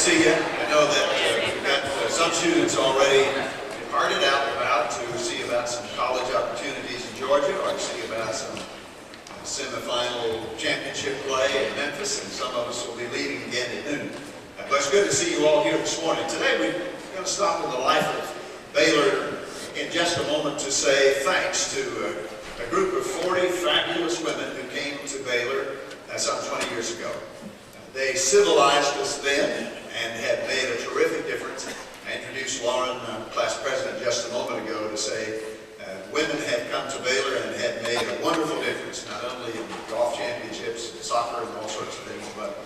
see you. I know that we've got some students already departed out and about to see about some college opportunities in Georgia, or to see about some semifinal championship play in Memphis, and some of us will be leaving again at noon. But it's good to see you all here this morning. Today we're going to stop in the life of Baylor in just a moment to say thanks to a group of 40 fabulous women who came to Baylor some 20 years ago. They civilized us then and have made a terrific difference. I introduced Lauren, class president, just a moment ago to say women have come to Baylor and have made a wonderful difference, not only in golf championships, soccer, and all sorts of things, but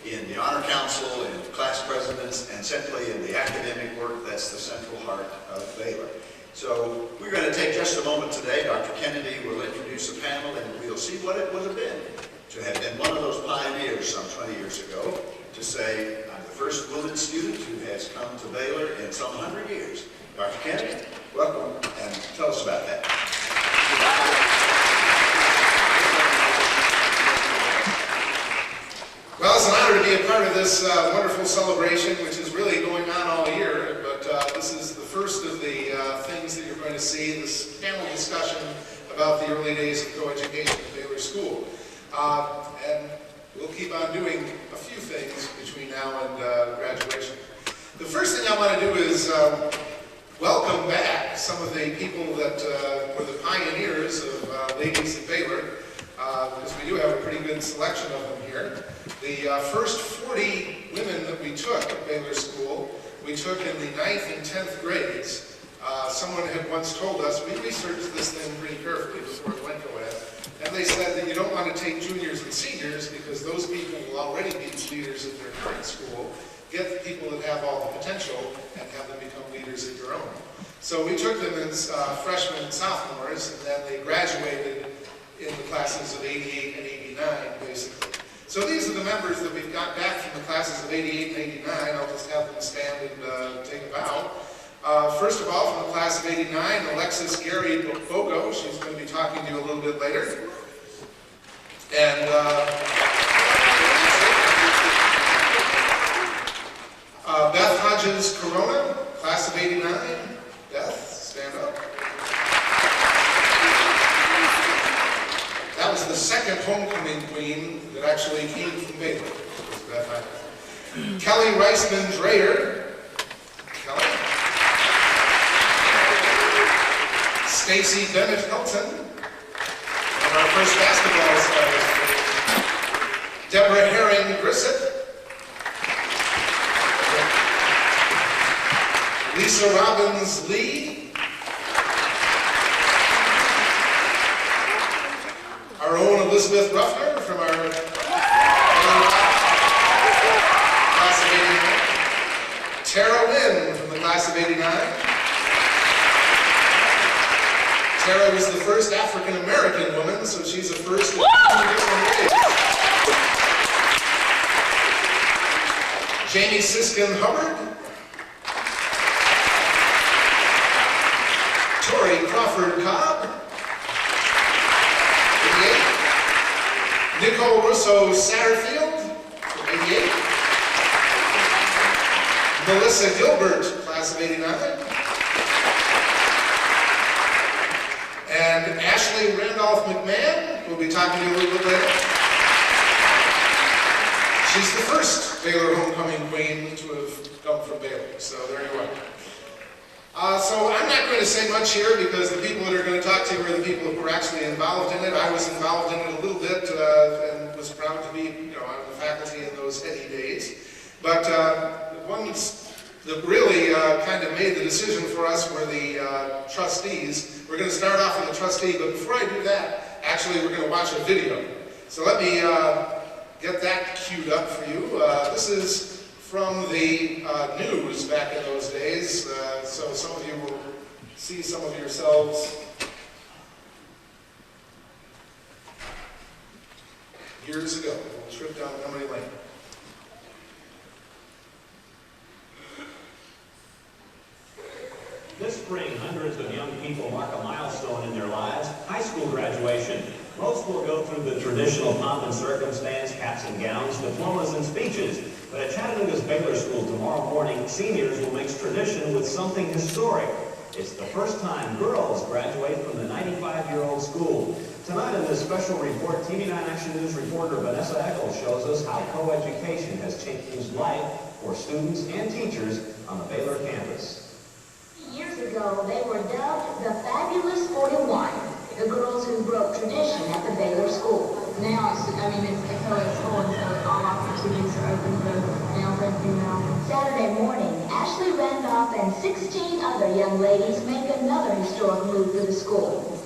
in the honor council, in class presidents, and simply in the academic work that's the central heart of Baylor. So we're going to take just a moment today. Dr. Kennedy will introduce a panel, and we'll see what it would have been to have been one of those pioneers some 20 years ago, to say, I'm the first woman student who has come to Baylor in some 100 years. Dr. Kennedy, welcome, and tell us about that. Well, it's an honor to be a part of this wonderful celebration, which is really going on all year, but this is the first of the things that you're going to see, this panel discussion about the early days of coeducation at Baylor School. And we'll keep on doing a few things between now and graduation. The first thing I want to do is welcome back some of the people that were the pioneers of ladies at Baylor, because we do have a pretty good selection of them here. The first 40 women that we took at Baylor School, we took in the 9th and 10th grades. Someone had once told us, we researched this thing pretty carefully before it went co-ed, and they said that you don't want to take juniors and seniors because those people will already be leaders at their current school. Get the people that have all the potential and have them become leaders at your own. So we took them as freshmen and sophomores, and then they graduated in the classes of 88 and 89, basically. So these are the members that we've got back from the classes of 88 and 89. I'll just have them stand and take a bow. First of all, from the class of 89, Alexis Gary Bogo. She's going to be talking to you a little bit later. And Beth Hodges Corona, class of 89. Beth, stand up. That was the second homecoming queen that actually came from Baylor. Beth Hodges. Kelly Reisman Dreyer. Kelly. Stacy Bennett Hilton, one of our first basketball stars. Deborah Herring Grissett. Lisa Robbins Lee. Our own Elizabeth Ruffner from our class of 89. Tara Wynn from the class of 89. Tara was the first African-American woman, so she's a first in 2 different ways. Jamie Siskin Hubbard. Tori Crawford Cobb. 88. Nicole Russo Satterfield, 88. Melissa Gilbert, class of 89. And Ashley Randolph McMahon, we'll be talking to you a little bit later. She's the first Baylor homecoming queen to have come from Baylor, so there you are. So I'm not going to say much here because the people that are going to talk to you are the people who were actually involved in it. I was involved in it a little bit and was proud to be, on the faculty in those heady days. But the ones that really kind of made the decision for us were the trustees. We're going to start off with the trustee, but before I do that, actually we're going to watch a video. So let me get that queued up for you. This is from the news back in those days, so some of you will see some of yourselves years ago. A little trip down memory lane. This spring, hundreds of young people mark a milestone in their lives, high school graduation. Most will go through the traditional pomp and circumstance, caps and gowns, diplomas and speeches. But at Chattanooga's Baylor School tomorrow morning, seniors will mix tradition with something historic. It's the first time girls graduate from the 95-year-old school. Tonight in this special report, TV9 Action News reporter Vanessa Eccles shows us how co-education has changed life for students and teachers on the Baylor campus. Years ago, they were dubbed the Fabulous 41, the girls who broke tradition at the Baylor School. Now, it's a co-ed school, and so all opportunities are open for male and female. Saturday morning, Ashley Randolph and 16 other young ladies make another historic move for the school.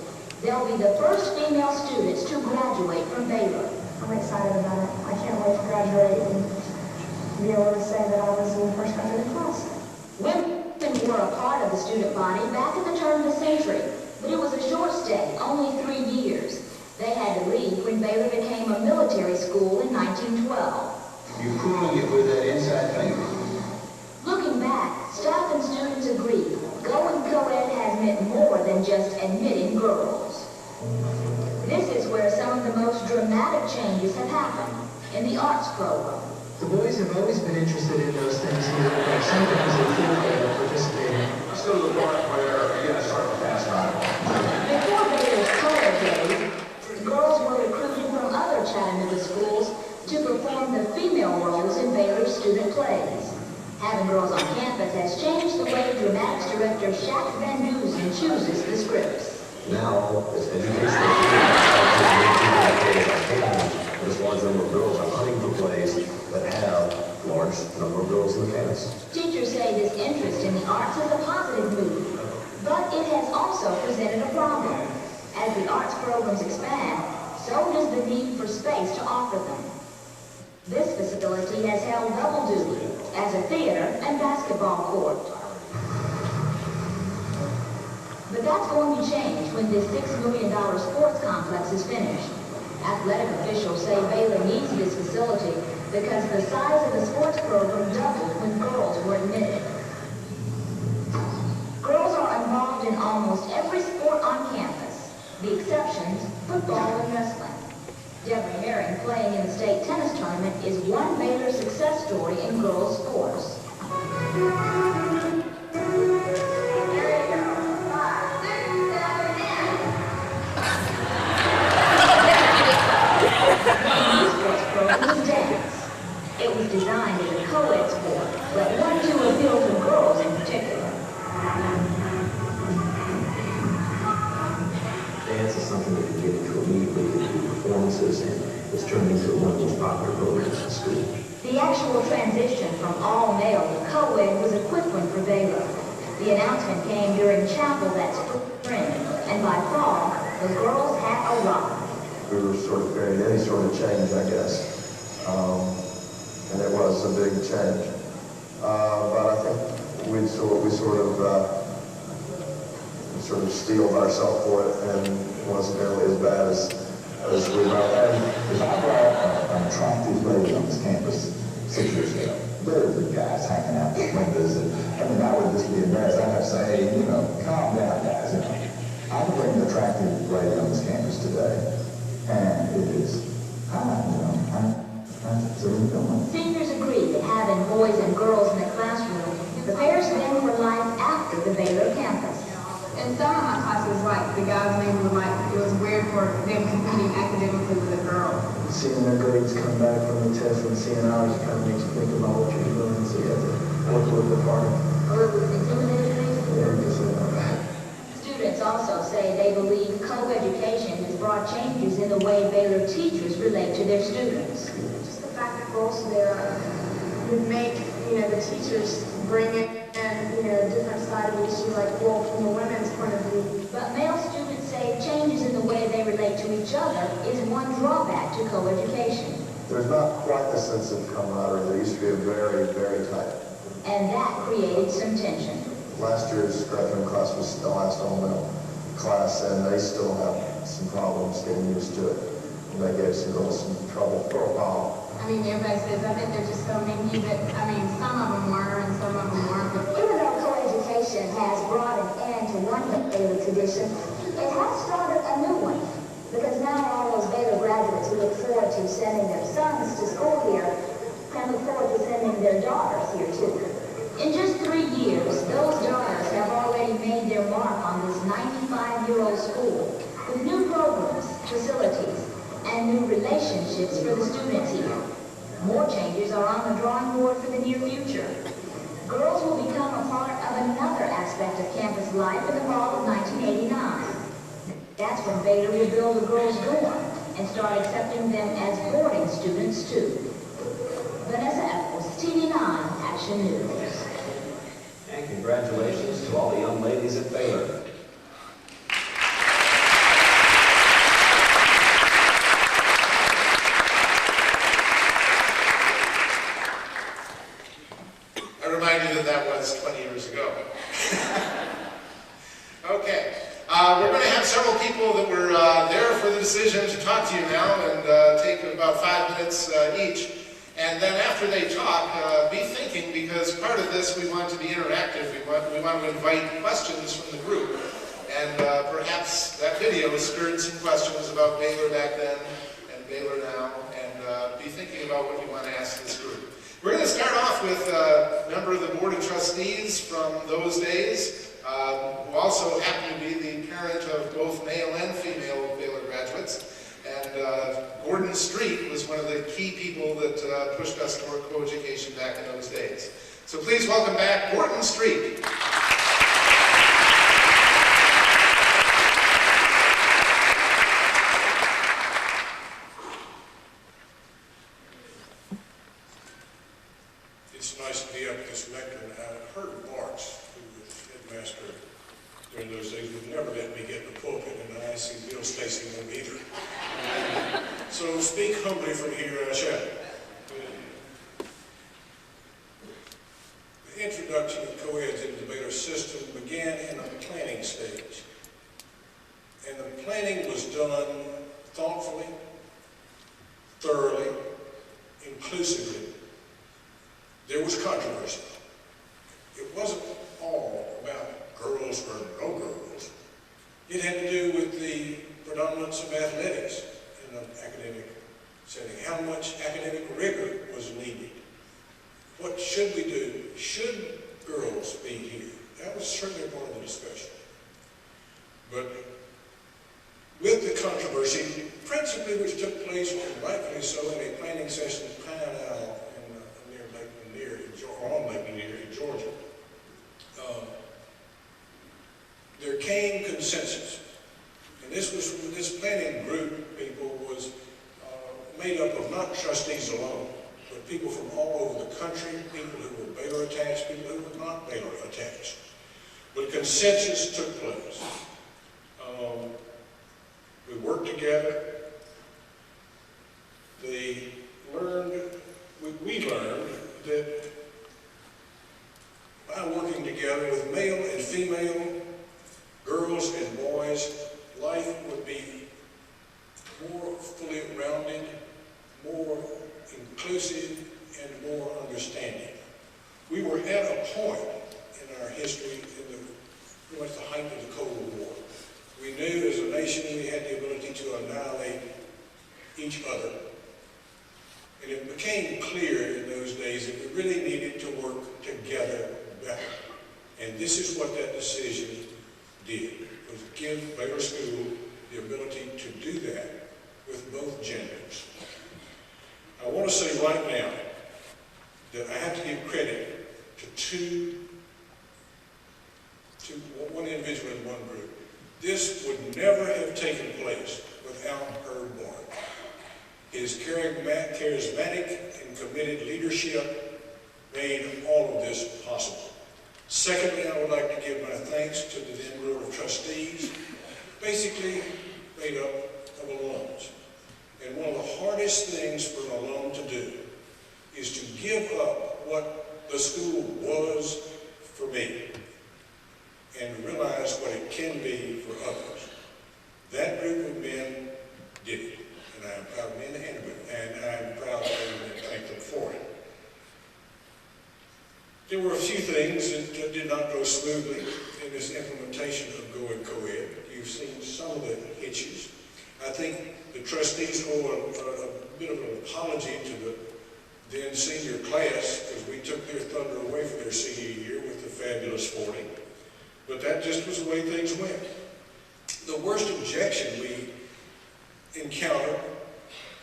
They'll be the first female students to graduate from Baylor. I'm excited about it. I can't wait to graduate and be able to say that I was in the first graduating class. Women were a part of the student body back at the turn of the century, but it was a short stay, only 3 years. They had to leave when Baylor became a military school in 1912. You're pulling it with that inside finger. Looking back, staff and students agree, going co-ed has meant more than just admitting girls. This is where some of the most dramatic changes have happened in the arts program. The boys have always been interested in those things here, but some things they feel they don't participate in. Let's go to the part where you're going to start with fast ride. Before Baylor's co-ed days, girls were recruited from other Chattanooga schools to perform the female roles in Baylor's student plays. Having girls on campus has changed the way dramatics director Shaq Van Dusen chooses the scripts. Now, it's educational. This large number of girls are hunting for plays that have large number of girls in the cast. Teachers say this interest in the arts is a positive move, but it has also presented a problem. As the arts programs expand, so does the need for space to offer them. This facility has held double duty as a theater and basketball court. But that's going to change when this $6 million sports complex is finished. Athletic officials say Baylor needs this facility because the size of the sports program doubled when girls were admitted. Girls are involved in almost every sport on campus. The exceptions, football and wrestling. Deborah Herring, playing in the state tennis tournament, is one Baylor success story in girls sports. It was designed as a co-ed sport, but wanted to appeal to girls in particular. Dance is something that you get into immediately through performances, and it's turned into one of the most popular programs in school. The actual transition from all-male to co-ed was a quick one for Baylor. The announcement came during chapel that spring, and by fall, the girls had arrived. We were sort of fearing any sort of change, I guess. And it was a big change. But I think we sort of steeled ourselves for it, and it wasn't nearly as bad as we were. And if I brought an attractive lady on this campus 6 years ago, there's the guys hanging out the windows, and I would just be embarrassed. I'd have to say, hey, calm down, guys. I would bring an attractive lady on this campus today, and it is, Seniors agree that having boys and girls in the classroom prepares them for life after the Baylor campus. In some of my classes, like, the guys maybe were like, it was weird for them competing academically with a girl. Seeing their grades come back from the test and seeing ours kind of makes you think about what you're doing, so you have to work a little bit harder. A little bit intimidating. Yeah, just a little bit. Students also say they believe co-education has brought changes in the way Baylor teachers relate to their students. Just the fact that girls there would make, the teachers bring in, a different side of the issue, like, well, from the women's point of view. But male students say changes in the way they relate to each other is one drawback to co-education. There's not quite the sense of camaraderie. There used to be a very, very tight. And that created some tension. Last year's graduating class was the last all-male class, and they still have some problems getting used to it. And they gave some girls some trouble for a while. Everybody says, I think they're just so mean, but, some of them were and some of them weren't. But Even though co-education has brought an end to one Baylor tradition, it has started a new one. Because now all those Baylor graduates who look forward to sending their sons to school here can look forward to sending their daughters here too. In just 3 years, those daughters have already made their mark on this 95-year-old school with new programs, facilities, and new relationships for the students here. More changes are on the drawing board for the near future. Girls will become a part of another aspect of campus life in the fall of 1989. That's when Baylor will build a girls' dorm and start accepting them as boarding students too. Vanessa Eccles, TV9 Action News. And congratulations to all the young ladies at Baylor. I remind you that that was 20 years ago. Okay. We're going to have several people that were there for the decision to talk to you now and take about 5 minutes each. And then after they talk, be thinking, because part of this we want to be interactive. We want to invite questions from the group. And perhaps that video stirred some questions about Baylor back then and Baylor now. And be thinking about what you want to ask this group. We're going to start off with a member of the Board of Trustees from those days, who also happened to be the parent of both male and female Baylor graduates. And Gordon Street was one of the key people that pushed us toward co-education back in those days. So please welcome back Gordon Street. It's nice to be up at this lectern. I heard Marks, who was headmaster during those days, would never let me get in the pulpit, and I see Bill Stacy won't either. So speak humbly from here, I shall. The introduction of co-eds into the Baylor system began in a planning stage. And the planning was done thoughtfully, thoroughly, inclusively. There was controversy. It wasn't all about girls or no girls. It had to do with the predominance of athletics in an academic setting. How much academic rigor was needed. What should we do? Should girls be here? That was certainly part of the discussion. But with the controversy, principally which took place, and rightfully so, in a planning session at Pine Owl on Lake Lanier in Georgia, there came consensus. And this was from this planning group, people was made up of not trustees alone, but people from all over the country, people who were Baylor attached, people who were not Baylor attached. But consensus took place. We worked together. We learned that by working together with male and female, girls and boys, life would be more fully rounded, more inclusive, and more understanding. We were at a point in our history in pretty much the height of the Cold War. We knew as a nation we had the ability to annihilate each other. And it became clear in those days that we really needed to work together better. And this is what that decision did, was give Baylor School the ability to do that with both genders. I want to say right now that I have to give credit to one individual in one group. This would never have taken place without Herb Warren. His charismatic and committed leadership made all of this possible. Secondly, I would like to give my thanks to the then Board of Trustees, basically made up of alums. And one of the hardest things for an alum to do is to give up what the school was for me and realize what it can be for others. That group of men did it. And I'm proud of men and I'm proud of them and thank them for it. There were a few things that did not go smoothly in this implementation of going co-ed. You've seen some of the hitches. I think the trustees owe a bit of an apology to the then senior class, because we took their thunder away from their senior year with the fabulous 40. But that just was the way things went. The worst objection we encountered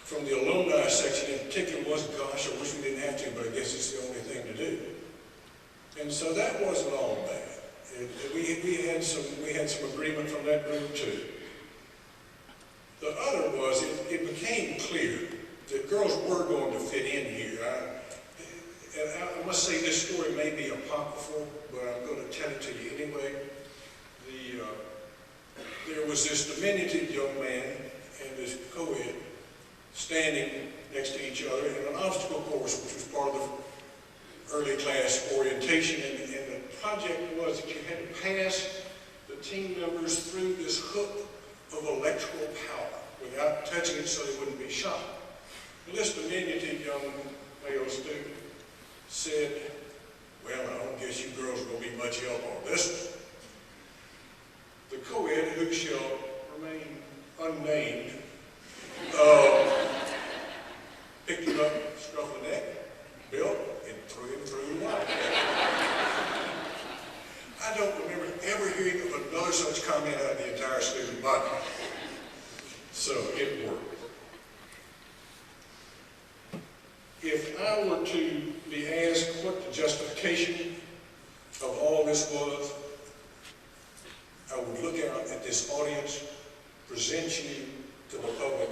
from the alumni section in particular was, gosh, I wish we didn't have to, but I guess it's the only thing to do. And so that wasn't all bad. We had some agreement from that group too. The other was, it became clear that girls were going to fit in here. And I must say this story may be apocryphal, but I'm going to tell it to you anyway. There was this diminutive young man and this co-ed standing next to each other in an obstacle course, which was part of the early class orientation. And the project was that you had to pass the team members through this hook of electrical power without touching it so they wouldn't be shot. Well, this diminutive young male student said, well, I don't guess you girls are going to be much help on this one. The co-ed, who shall remain unnamed, picked him up, struck the neck, built, and threw him through the wall. I don't remember ever hearing of another such comment out of the entire student body. So it worked. If I were to be asked what the justification of all this was, I would look out at this audience, present you to the public,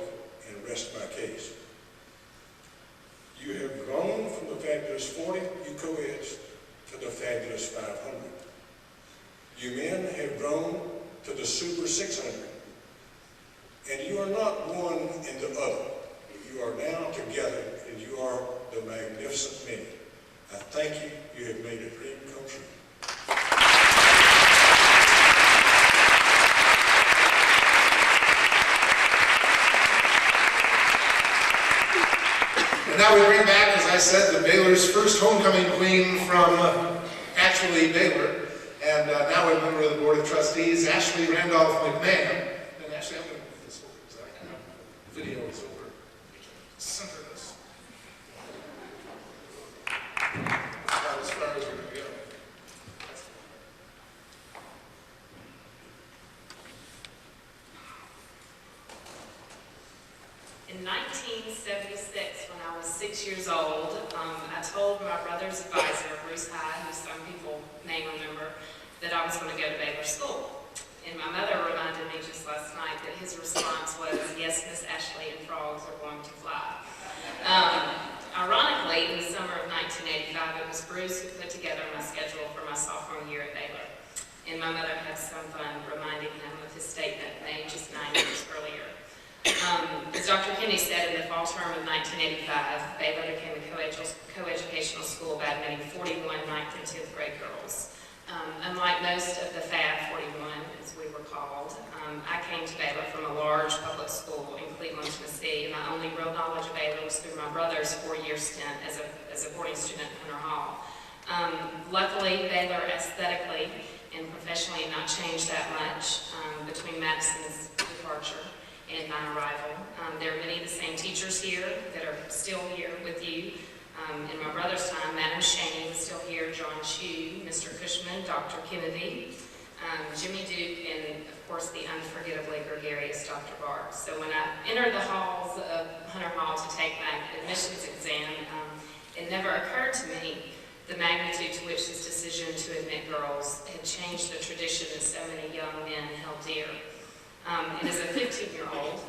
and rest my case. You have grown from the fabulous 40, you co-eds, to the fabulous 500. You men have grown to the super 600. And you are not one and the other. You are now together, and you are the magnificent many. I thank you. You have made a dream come true. And now we bring back, as I said, the Baylor's first homecoming queen from actually Baylor. And now a member of the Board of Trustees, Ashley Randolph McMahon. And Ashley, I'm going to move this over because I know the video is over. Center this. About as far as we're going to go. In 1976, when I was 6 years old, I told my brother's advisor, Bruce High, who some people may remember, that I was going to go to Baylor School. And my mother reminded me just last night that his response was, yes, Miss Ashley, and frogs are going to fly. Ironically, in the summer of 1985, it was Bruce who put together my schedule for my sophomore year at Baylor. And my mother had some fun reminding him of his statement made just 9 years earlier. As Dr. Kennedy said, in the fall term of 1985, Baylor became a coeducational school by admitting 41 9th and 10th grade girls. Unlike most of the Fab 41, as we were called, I came to Baylor from a large public school in Cleveland, Tennessee, and my only real knowledge of Baylor was through my brother's 4-year stint as a boarding student at Hunter Hall. Luckily, Baylor aesthetically and professionally had not changed that much between Madison's departure and my arrival. There are many of the same teachers here that are still here with you. In my brother's time, Madam Shaney was still here, John Chu, Mr. Cushman, Dr. Kennedy, Jimmy Duke, and of course the unforgettably gregarious Dr. Barks. So when I entered the halls of Hunter Hall to take my admissions exam, it never occurred to me the magnitude to which this decision to admit girls had changed the tradition that so many young men held dear. And as a 15-year-old,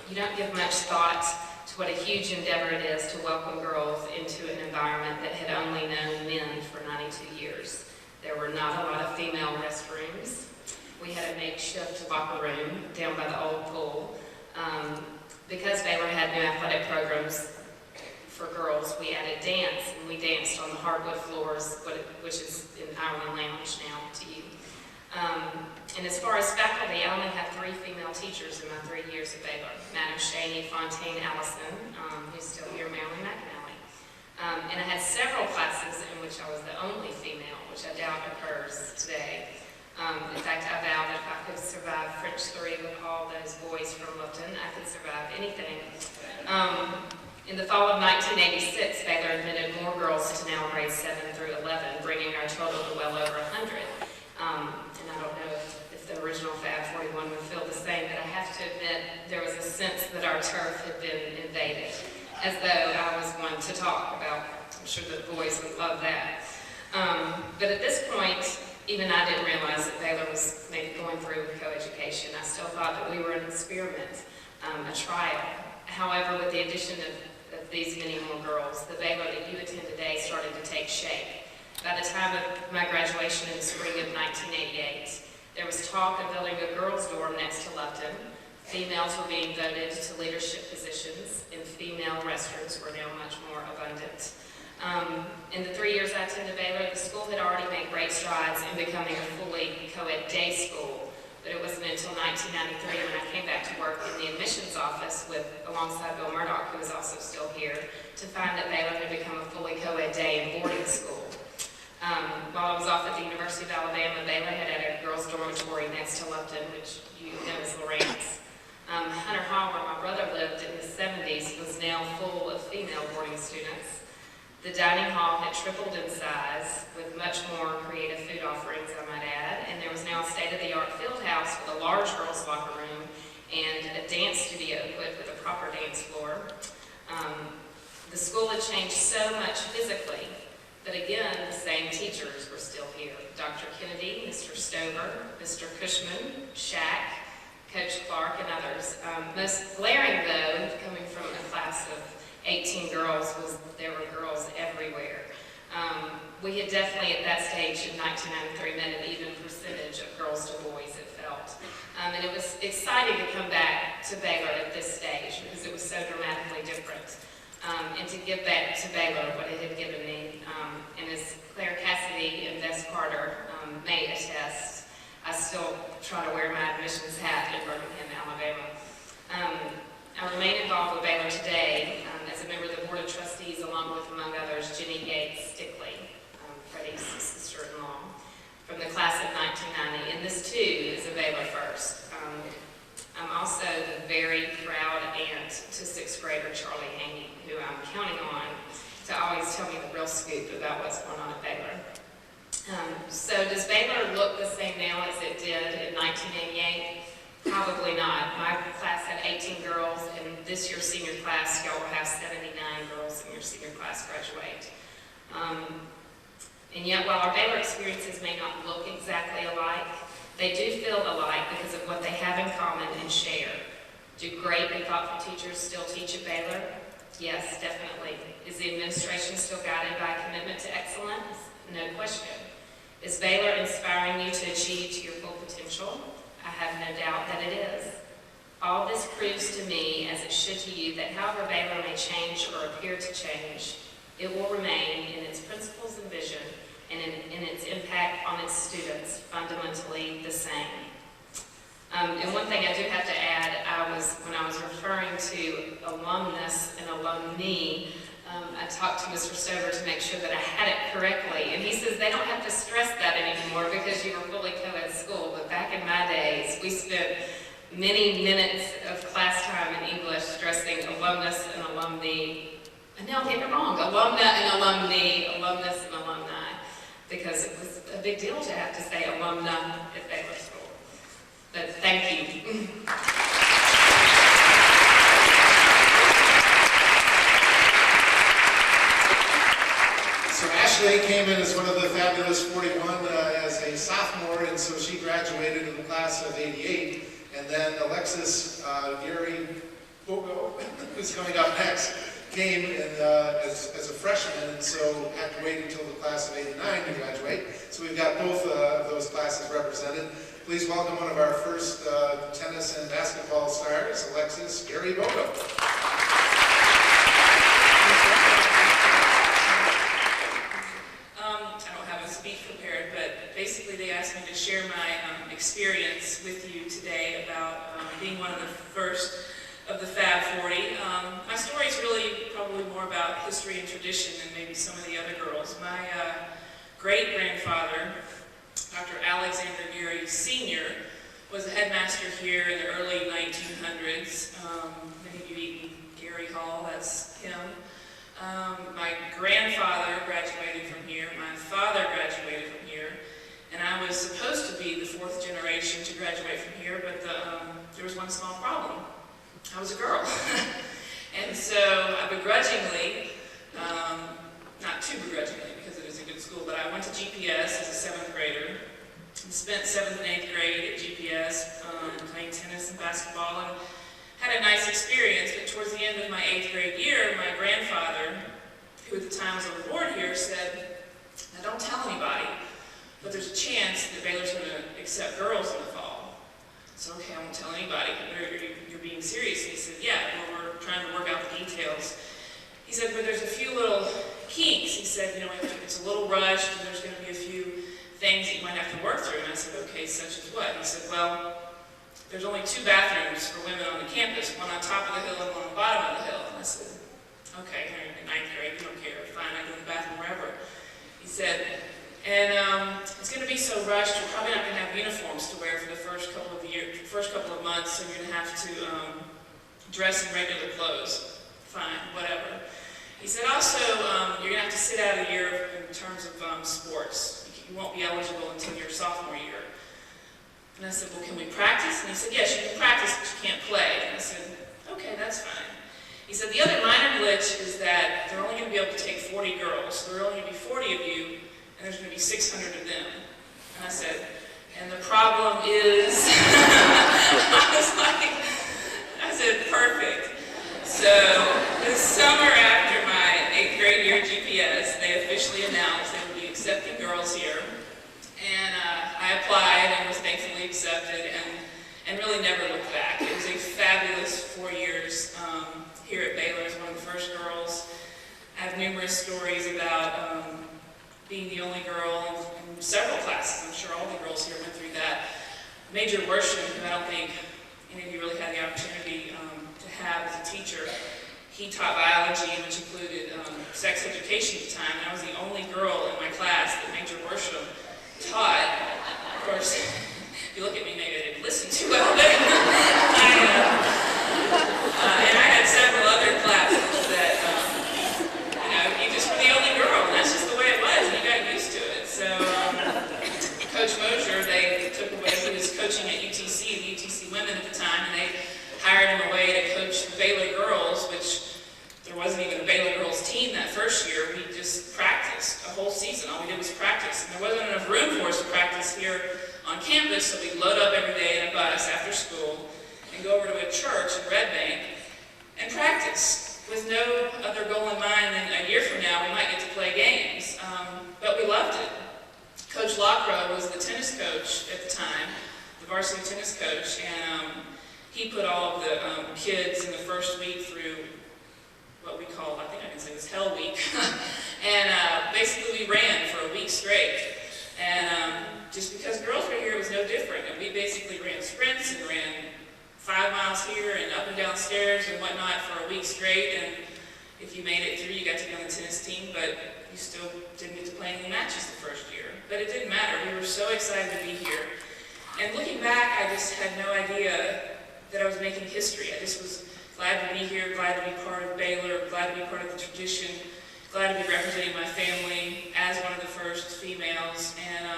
you don't give much thought to what a huge endeavor it is to welcome girls into an environment that had only known men for 92 years. There were not a lot of female restrooms. We had a makeshift locker room down by the old pool. Because Baylor had new athletic programs for girls, we added dance, and we danced on the hardwood floors, which is in Ireland Lounge now to you. And as far as faculty, I only had 3 female teachers in my 3 years at Baylor. Madam Shaney, Fontaine Allison, who's still here, Marilyn McAnally. And I had several classes in which I was the only female, which I doubt occurs today. In fact, I vowed that if I could survive French 3 with all those boys from Lupton, I could survive anything. In the fall of 1986, Baylor admitted more girls to now grades 7 through 11, bringing our total to well over 100. And I don't know if the original Fab 41 would feel the same, but I have to admit there was a sense that our turf had been invaded, as though I was one to talk about. I'm sure the boys would love that. But at this point, even I didn't realize that Baylor was maybe going through with coeducation. I still thought that we were an experiment, a trial. However, with the addition of these many more girls, the Baylor that you attend today started to take shape. By the time of my graduation in the spring of 1988, there was talk of building a girls' dorm next to Lupton. Females were being voted to leadership positions, and female restrooms were now much more abundant. In the 3 years I attended Baylor, the school had already made great strides in becoming a fully co-ed day school. But it wasn't until 1993 when I came back to work in the admissions office alongside Bill Murdoch, who was also still here, to find that Baylor had become a fully co-ed day and boarding school. While I was off at the University of Alabama, Baylor had added a girls' dormitory next to Lupton, which you know as Lawrence. Hunter Hall, where my brother lived in the 70s, was now full of female boarding students. The dining hall had tripled in size, with much more creative food offerings, I might add, and there was now a state-of-the-art field house with a large girls' locker room and a dance studio equipped with a proper dance floor. The school had changed so much physically, but again, the same teachers were still here. Dr. Kennedy, Mr. Stover, Mr. Cushman, Shack, Coach Clark, and others. Most glaring, though, coming from a class of 18 girls, was there were girls everywhere. We had definitely at that stage in 1993 met an even percentage of girls to boys, it felt. And it was exciting to come back to Baylor at this stage because it was so dramatically different. And to give back to Baylor what it had given me. And as Claire Cassidy and Bess Carter may attest, I still try to wear my admissions hat in Birmingham, Alabama. I remain involved with Baylor today as a member of the Board of Trustees, along with, among others, Jenny Gates Stickley, Freddie's sister-in-law, from the class of 1990. And this, too, is a Baylor first. I'm also the very proud aunt to sixth grader Charlie Haney, who I'm counting on to always tell me the real scoop about what's going on at Baylor. So does Baylor look the same now as it did in 1988? Probably not. My class had 18 girls, and this year's senior class, y'all will have 79 girls in your senior class graduate. And yet, while our Baylor experiences may not look exactly alike, they do feel alike because of what they have in common and share. Do great and thoughtful teachers still teach at Baylor? Yes, definitely. Is the administration still guided by a commitment to excellence? No question. Is Baylor inspiring you to achieve to your full potential? I have no doubt that it is. All this proves to me, as it should to you, that however Baylor may change or appear to change, it will remain in its principles and vision and in its impact on its students fundamentally the same. And one thing I do have to add, when I was referring to alumnus and alumni, I talked to Mr. Stover to make sure that I had it correctly, and he says they don't have to stress that anymore because you were fully co-ed school, but back in my days, we spent many minutes of class time in English stressing alumnus and alumni, and now get it wrong, alumna and alumni, alumnus and alumni, because it was a big deal to have to say alumna at Baylor School. But thank you. So Ashley came in as one of the fabulous 41 as a sophomore, and so she graduated in the class of 88. And then Alexis Gary Bogo, who's coming up next, came in, as a freshman, and so had to wait until the class of 89 to graduate. So we've got both of those classes represented. Please welcome one of our first tennis and basketball stars, Alexis Gary Bogo. Prepared, but basically they asked me to share my experience with you today about being one of the first of the Fab 40. My story is really probably more about history and tradition than maybe some of the other girls. My great-grandfather Dr. Alexander Geary Sr. was a headmaster here in the early 1900s. Many of you eat Gary Hall, that's him. My grandfather graduated from here, my father graduated from here, and I was supposed to be the fourth generation to graduate from here, but there was one small problem. I was a girl. And so I begrudgingly, not too begrudgingly because it is a good school, but I went to GPS as a 7th grader and spent 7th and 8th grade at GPS playing tennis and basketball, and had a nice experience. But towards the end of my 8th grade year, my grandfather, who at the time was on the board here, said, "Now don't tell anybody, but there's a chance that Baylor's going to accept girls in the fall." So, okay, I won't tell anybody, but you're being serious. And he said, "Yeah, well, we're trying to work out the details." He said, "But there's a few little kinks." He said, "You know, it's a little rushed, and there's going to be a few things that you might have to work through." And I said, "Okay, such as what?" He said, "Well, there's only 2 bathrooms for women on the campus, one on top of the hill and one on the bottom of the hill." And I said, "Okay, you're in 9th grade, you don't care, fine, I go to the bathroom wherever." He said, "And it's going to be so rushed, you're probably not going to have uniforms to wear for the first couple of months, so you're going to have to dress in regular clothes." Fine, whatever. He said, "Also, you're going to have to sit out a year in terms of sports. You won't be eligible until your sophomore year." And I said, "Well, can we practice?" And he said, "Yes, you can practice, but you can't play." And I said, "Okay, that's fine." He said, "The other minor glitch is that they're only going to be able to take 40 girls. So there are only going to be 40 of you, and there's going to be 600 of them." And I said, "And the problem is," I said, "Perfect." So this summer after my 8th grade year at GPS, they officially announced they would be accepting girls here. And I applied and was thankfully accepted and really never looked back. It was a fabulous 4 years here at Baylor as one of the first girls. I have numerous stories about being the only girl in several classes. I'm sure all the girls here went through that. Major Worsham, who I don't think any of you really had the opportunity to have as a teacher, he taught biology, which included sex education at the time. And I was the only girl in my class that Major Worsham taught. Of course, if you look at me, maybe I didn't listen too well, but and I had several other classes that, you just were the only girl, and that's just the way it was, and you got used to it. So, Coach Mosier, they took away, he was coaching at UTC, the UTC women at the time, and they hired him away to coach the Baylor girls, which there wasn't even a Baylor girls team that first year. We just practiced a whole season. All we did was practice. And there wasn't enough room for us to practice here on campus, so we'd load up every day in a bus after school and go over to a church in Red Bank and practice with no other goal in mind than a year from now we might get to play games. But we loved it. Coach Lockrow was the tennis coach at the time, the varsity tennis coach, and he put all of the kids in the first week through what we call, I think I can say this, Hell Week. And basically we ran for a week straight. And just because girls were here, it was no different. And we basically ran sprints and ran 5 miles here and up and down stairs and whatnot for a week straight. And if you made it through, you got to be on the tennis team, but you still didn't get to play any matches the first year. But it didn't matter. We were so excited to be here. And looking back, I just had no idea that I was making history. I just was glad to be here, glad to be part of Baylor, glad to be part of the tradition, glad to be representing my family as one of the first females. And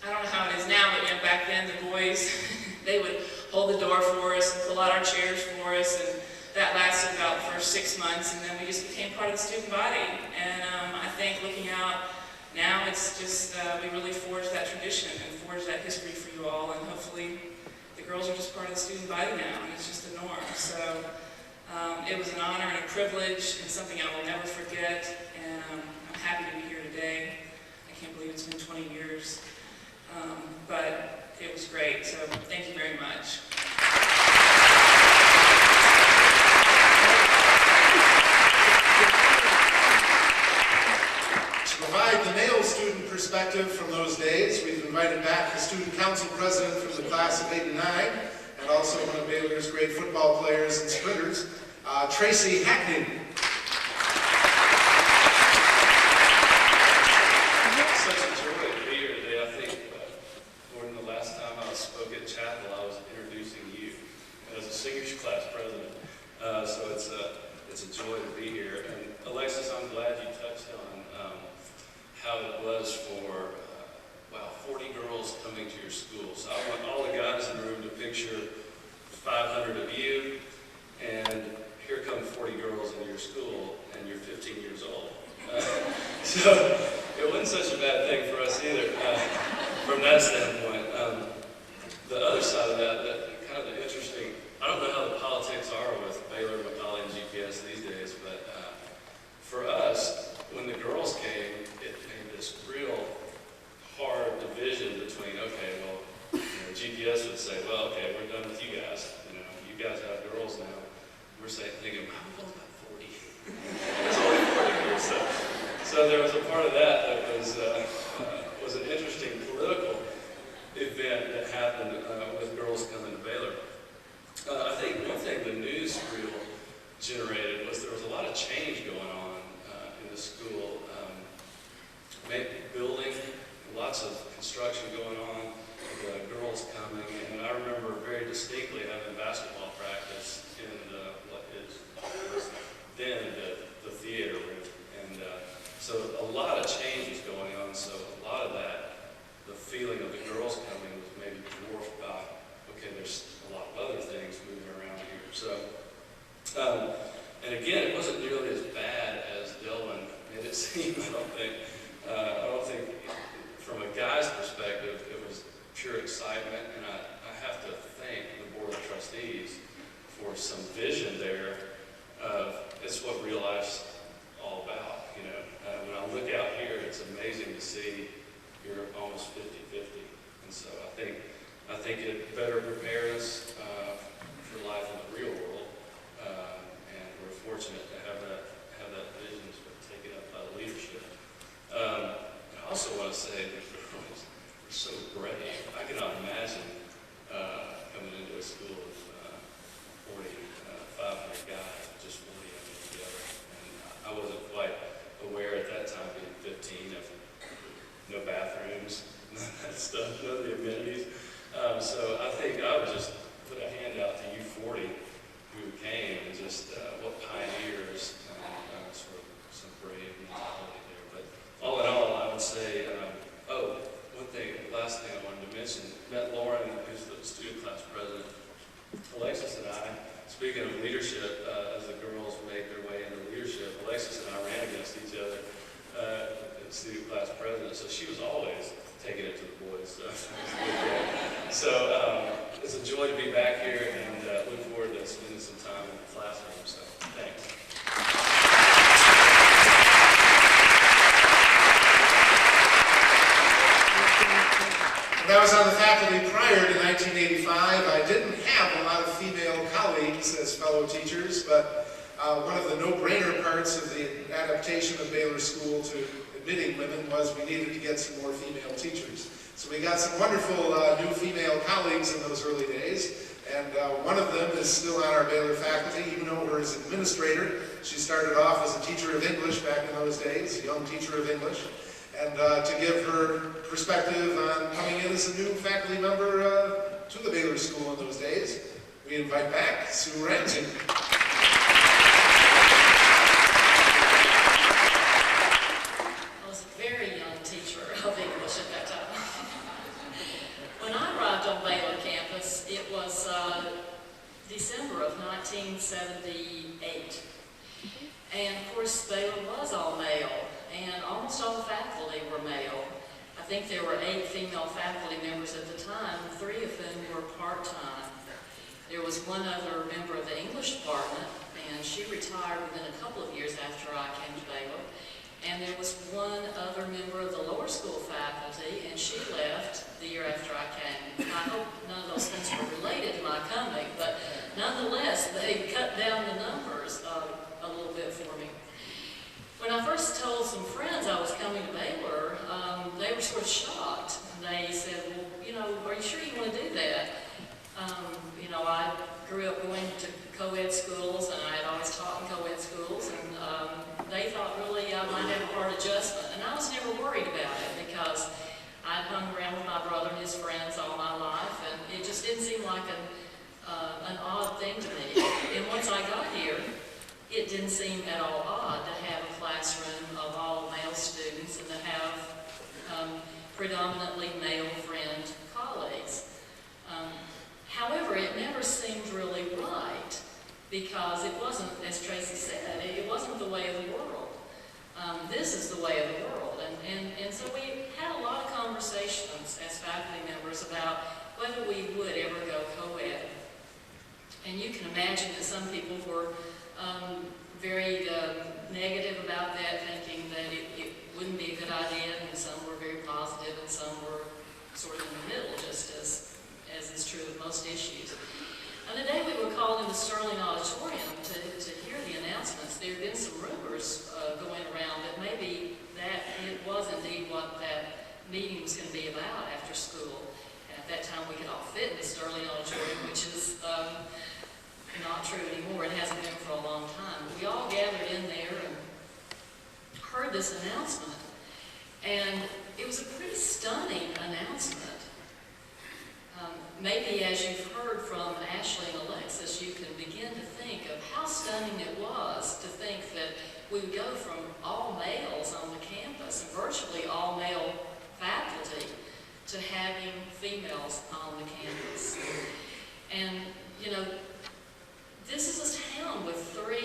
I don't know how it is now, but back then the boys, they would hold the door for us and pull out our chairs for us, and that lasted about the first 6 months, and then we just became part of the student body. And I think looking out now, it's just, we really forged that tradition and forged that history for you all, and hopefully the girls are just part of the student body now, and it's just the norm. So it was an honor and a privilege and something I will never forget, and I'm happy to be here today. I can't believe it's been 20 years, but it was great, so thank you very much. To provide the male student perspective from those days, we've invited back the student council president from the class of '89, and also one of Baylor's great football players and sprinters, Tracy Hackney. It's such a joy to be here today. class president. So it's a joy to be here. And Alexis, I'm glad you touched on how it was for 40 girls coming to your school. So I want all the guys in the room to picture 500 of you, and here come 40 girls in your school, and you're 15 years old. So it wasn't such a bad thing for us either, from that standpoint. The other side of that, kind of the interesting, I don't know how the politics are with Baylor, Macaulay, and GPS these days, but for us, when the girls came, it made this real hard division between, okay, well, GPS would say, well, okay, we're done with you guys. You guys have girls now. We're thinking, how about 40? There's only 40 here. So there was a part of that was an interesting political event that happened with girls coming to Baylor. I think one thing the newsreel generated was there was a lot of change going on in the school. Building, lots of construction going on, the girls coming, and I remember very distinctly having basketball practice in what was then the theater room, and so a lot of change was going on. So a lot of that, the feeling of the girls coming was maybe dwarfed by, okay, there's a lot of other things moving around here. So, and again, it wasn't nearly as bad as Dylan made it seem. I don't think, from a guy's perspective, it was pure excitement, and I have to thank the Board of Trustees for some vision there of it's what real life's all about. When I look out here, it's amazing to see you're almost 50-50, and so I think it better prepares us for life in the real world, and we're fortunate to have that vision taken up by the leadership. I also want to say that the girls were so brave. I cannot imagine coming into a school of 500 guys, just 40 of them together. And I wasn't quite aware at that time, being 15, of no bathrooms, none of that stuff, none of the amenities. So I think I would just put a hand out to you 40 who came, and just what pioneers, sort of some brave mentality there. But all in all, I would say, last thing I wanted to mention, met Lauren, who's the student class president. Alexis and I, speaking of leadership, as the girls made their way into leadership, Alexis and I ran against each other as student class president, so she was always taking it to the boys. So it's a joy to be back here, and look forward to spending some time in the classroom, so thanks. When I was on the faculty prior to 1985, I didn't have a lot of female colleagues as fellow teachers, but one of the no-brainer parts of the adaptation of Baylor School to admitting women was we needed to get some more female teachers. So we got some wonderful new female colleagues in those early days, and one of them is still on our Baylor faculty, even though we're his administrator. She started off as a teacher of English back in those days, a young teacher of English. And to give her perspective on coming in as a new faculty member to the Baylor School in those days, we invite back Sue Ramsey. I was a very young teacher of English at that time. When I arrived on Baylor campus, it was December of 1978. And of course, Baylor was all male, and almost all the faculty were male. I think there were 8 female faculty members at the time, 3 of whom were part-time. There was one other member of the English department, and she retired within a couple of years after I came to Baylor. And there was one other member of the lower school faculty, and she left the year after I came. I hope none of those things were related to my coming, but nonetheless, they cut down the numbers a little bit for me. When I first told some friends I was coming to Baylor, they were sort of shocked. They said, well, are you sure you want to do that? I grew up going to co-ed schools, and I had always taught in co-ed schools, and they thought really I might have a hard adjustment. And I was never worried about it because I'd hung around with my brother and his friends all my life, and it just didn't seem like an odd thing to me. And once I got here, it didn't seem at all odd to have a classroom of all male students and to have predominantly male friend colleagues. However, it never seemed really right because it wasn't, as Tracy said, it wasn't the way of the world. This is the way of the world. And so we had a lot of conversations as faculty members about whether we would ever go co-ed. And you can imagine that some people were very negative about that, thinking that it wouldn't be a good idea, and some were very positive, and some were sort of in the middle, just as is true of most issues. And the day we were called in the Sterling Auditorium to hear the announcements, there had been some rumors going around that maybe that it was indeed what that meeting was going to be about after school. And at that time we could all fit in the Sterling Auditorium, which is not true anymore. It hasn't been for a long time. We all gathered in there and heard this announcement. And it was a pretty stunning announcement. Maybe as you've heard from Ashley and Alexis, you can begin to think of how stunning it was to think that we would go from all males on the campus and virtually all male faculty to having females on the campus. And, you know, this is a town with 3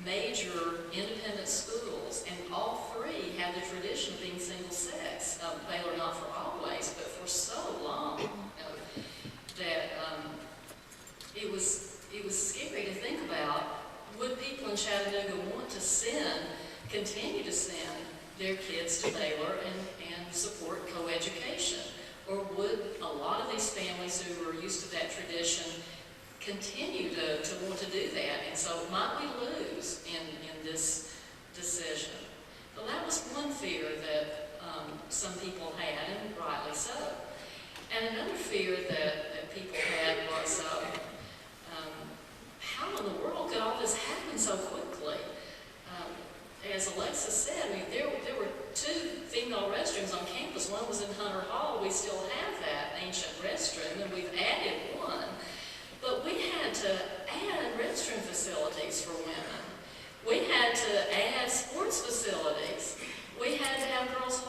major independent schools, and all 3 have the tradition of being single-sex. Baylor not for always, but for so long, that it was scary to think about. Would people in Chattanooga want to continue to send their kids to Baylor and support coeducation? Or would a lot of these families who are used to that tradition continue to want to do that? And so might we lose in this decision? Well, that was one fear that some people had, and rightly so. And another fear that people had was, how in the world could all this happen so quickly? As Alexis said, I mean, there were 2 female restrooms on campus. One was in Hunter Hall. We still have that ancient restroom, and we've added one. But we had to add restroom facilities for women. We had to add sports facilities. We had to have girls'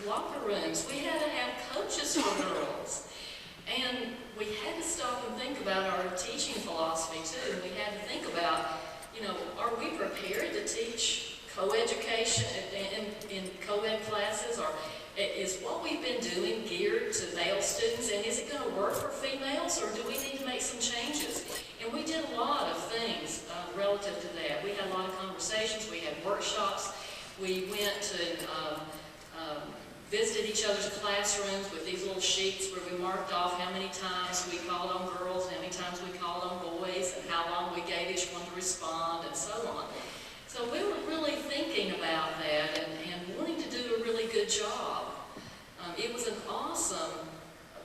locker rooms. We had to have coaches for girls. And we had to stop and think about our teaching philosophy too. We had to think about, you know, are we prepared to teach coeducation in co-ed classes? Or is what we've been doing geared to male students, and is it going to work for females, or do we need to make some changes? And we did a lot of things relative to that. We had a lot of conversations. We had workshops. We went to visited each other's classrooms with these little sheets where we marked off how many times we called on girls, how many times we called on boys, and how long we gave each one to respond, and so on. So we were really thinking about that and wanting to do a really good job. It was an awesome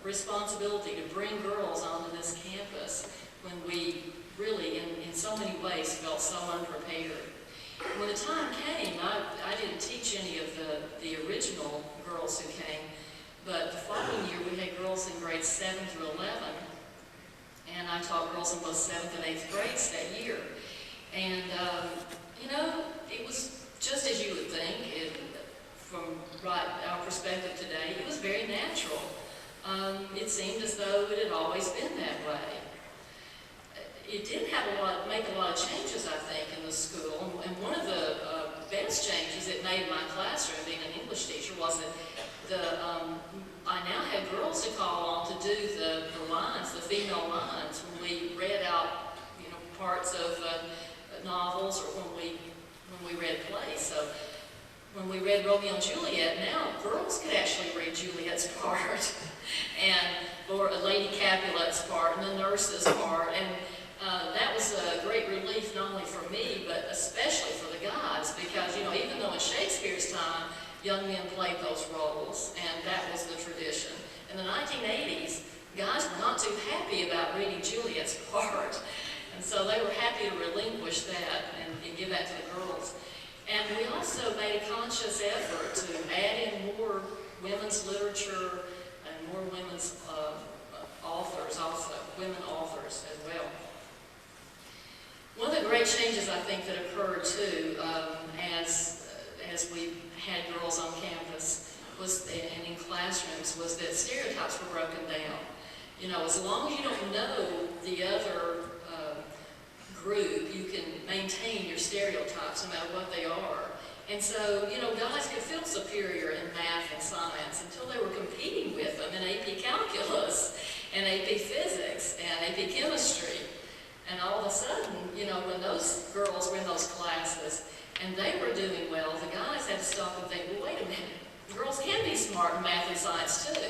responsibility to bring girls onto this campus when we really, in so many ways, felt so unprepared. When the time came, I didn't teach any of the original girls who came, but the following year we had girls in grades 7 through 11, and I taught girls in both 7th and 8th grades that year. And, you know, it was just as you would think, from our perspective today, it was very natural. It seemed as though it had always been that way. It did make a lot of changes, I think, in the school. And one of the best changes it made in my classroom, being an English teacher, was that I now had girls to call on to do the lines, the female lines, when we read out, you know, parts of novels, or when we read plays. So when we read Romeo and Juliet, now girls could actually read Juliet's part, or Lady Capulet's part, and the nurse's part, and that was a great relief not only for me, but especially for the guys, because, you know, even though in Shakespeare's time, young men played those roles, and that was the tradition. In the 1980s, guys were not too happy about reading Juliet's part, and so they were happy to relinquish that and give that to the girls. And we also made a conscious effort to add in more women's literature and more women's authors also, women authors as well. One of the great changes I think that occurred too, as we had girls on campus and in classrooms, was that stereotypes were broken down. You know, as long as you don't know the other group, you can maintain your stereotypes no matter what they are. And so, you know, guys could feel superior in math and science until they were competing with them in AP Calculus and AP Physics and AP Chemistry. And all of a sudden, you know, when those girls were in those classes and they were doing well, the guys had to stop and think, well, wait a minute, girls can be smart in math and science too.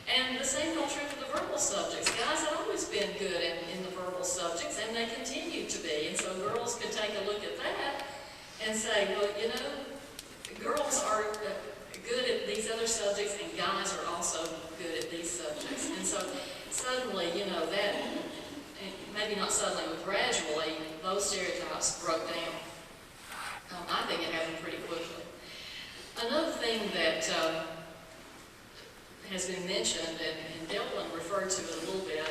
And the same held true for the verbal subjects. Guys had always been good in the verbal subjects, and they continue to be. And so girls could take a look at that and say, well, you know, girls are good at these other subjects, and guys are also good at these subjects. And so suddenly, you know, that, maybe not suddenly, but gradually, those stereotypes broke down. I think it happened pretty quickly. Another thing that has been mentioned, and Delvin referred to it a little bit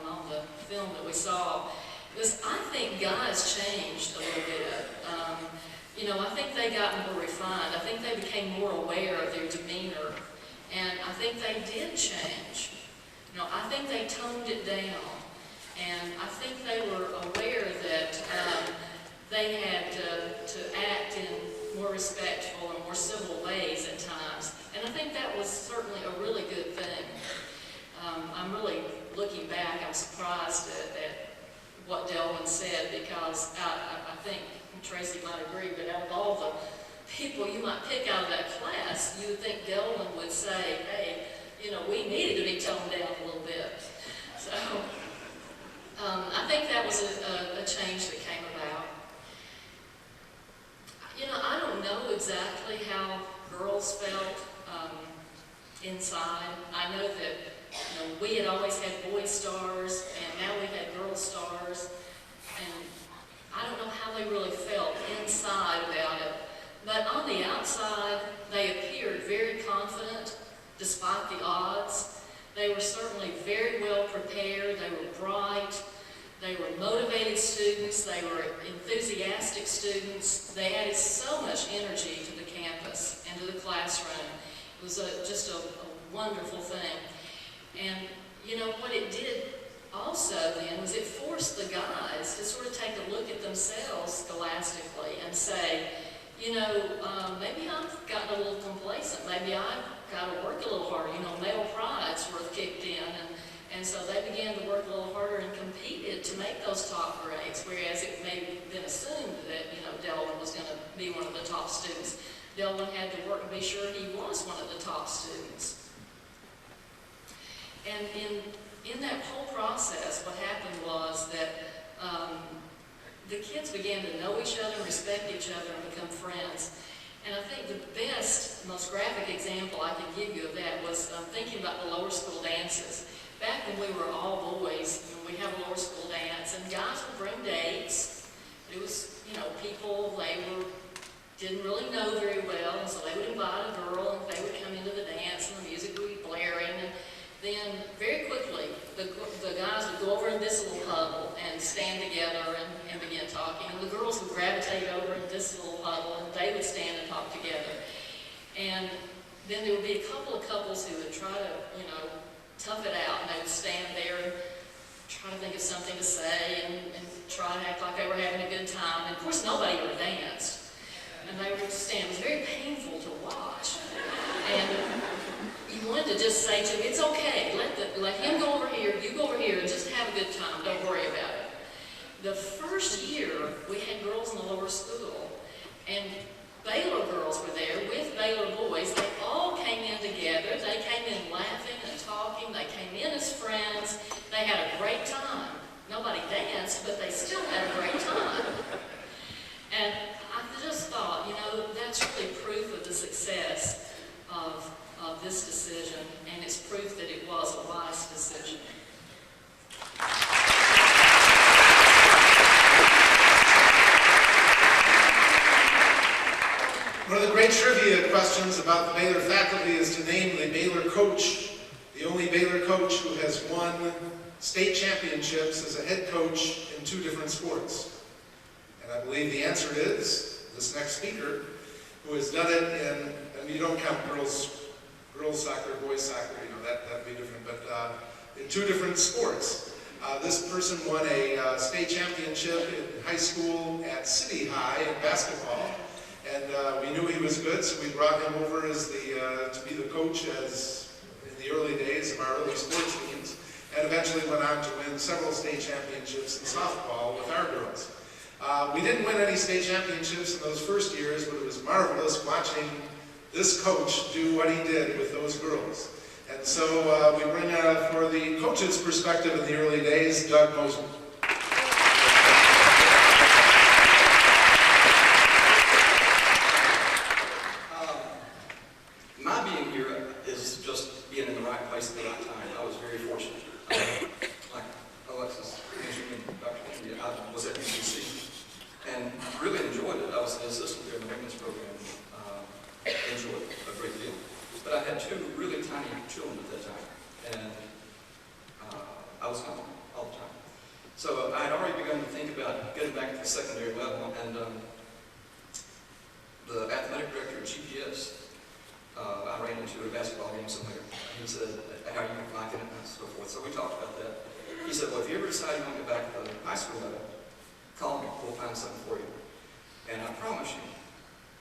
on the film that we saw, was I think guys changed a little bit. You know, I think they got more refined. I think they became more aware of their demeanor, and I think they did change. You know, I think they toned it down, and I think they were aware that they had to act in more respectful and more civil ways at times. And I think that was certainly a really good thing. I'm really, looking back, I'm surprised at what Delvin said, because I think Tracy might agree, but out of all the people you might pick out of that class, you would think Delvin would say, hey, you know, we needed to be toned down a little bit. So I think that was a change that came about. You know, I don't know exactly how girls felt inside. I know that, you know, we had always had boy stars, and now we've had girl stars, and I don't know how they really felt inside about it. But on the outside, they appeared very confident, despite the odds. They were certainly very well prepared. They were bright. They were motivated students. They were enthusiastic students. They added so much energy to the campus and to the classroom. It was just a wonderful thing. And, you know, what it did also then was it forced the guys to sort of take a look at themselves scholastically and say, you know, maybe I've gotten a little complacent. Maybe I've got to work a little harder. You know, male pride sort of kicked in, and so they began to work a little harder and competed to make those top grades, whereas it may have been assumed that, you know, Delvin was going to be one of the top students. Delvin had to work to be sure he was one of the top students. And in that whole process, what happened was that the kids began to know each other, respect each other, and become friends. And I think the best, most graphic example I could give you of that was thinking about the lower school dances. Back when we were all boys, we have a lower school dance, and guys would bring dates. It was, you know, people they didn't really know very well, and so they would invite a girl, and they would come into the dance, and the music would be blaring. And then very quickly, the guys would go over in this little huddle and stand together and begin talking. And the girls would gravitate over in this little huddle, and they would stand and talk together. And then there would be a couple of couples who would try to, you know, tough it out, and they would stand there and try to think of something to say and try to act like they were having a good time. And of course, nobody ever danced. And they would just stand. It was very painful to watch. And you wanted to just say to him, it's okay, let him go over here, you go over here, and just have a good time, don't worry about it. The first year, we had girls in the lower school, and Baylor girls were there with Baylor boys. They all came in together, they came in laughing and talking, they came in as friends, they had a great time. Nobody danced, but they still had a great time. And I just thought, you know, that's really proof of the success of this decision, and it's proof that it was a wise decision. One of the great trivia questions about the Baylor faculty is to name the Baylor coach the only Baylor coach who has won state championships as a head coach in 2 different sports. And I believe the answer is this next speaker, who has done it in, and you don't count girls soccer, boys soccer, you know, that'd be different, but in 2 different sports. This person won a state championship in high school at City High in basketball, and we knew he was good, so we brought him over as to be the coach as in the early days of our early sports teams, and eventually went on to win several state championships in softball with our girls. We didn't win any state championships in those first years, but it was marvelous watching this coach do what he did with those girls. And so we bring for the coach's perspective in the early days, Doug Mosley. My being here is just being in the right place at the right time. I was very fortunate. Like Alexis mentioned, Dr. Kennedy, I was at UCC and really enjoyed it. I was an assistant there in the women's program. Enjoyed it a great deal. But I had 2 really tiny children at that time, and I was home all the time. So I had already begun to think about getting back to the secondary level, and the athletic director at GPS, I ran into a basketball game somewhere. He said, "How are you liking it?" and so forth. So we talked about that. He said, "Well, if you ever decide you want to get back to the high school level, call me. We'll find something for you." And I promise you,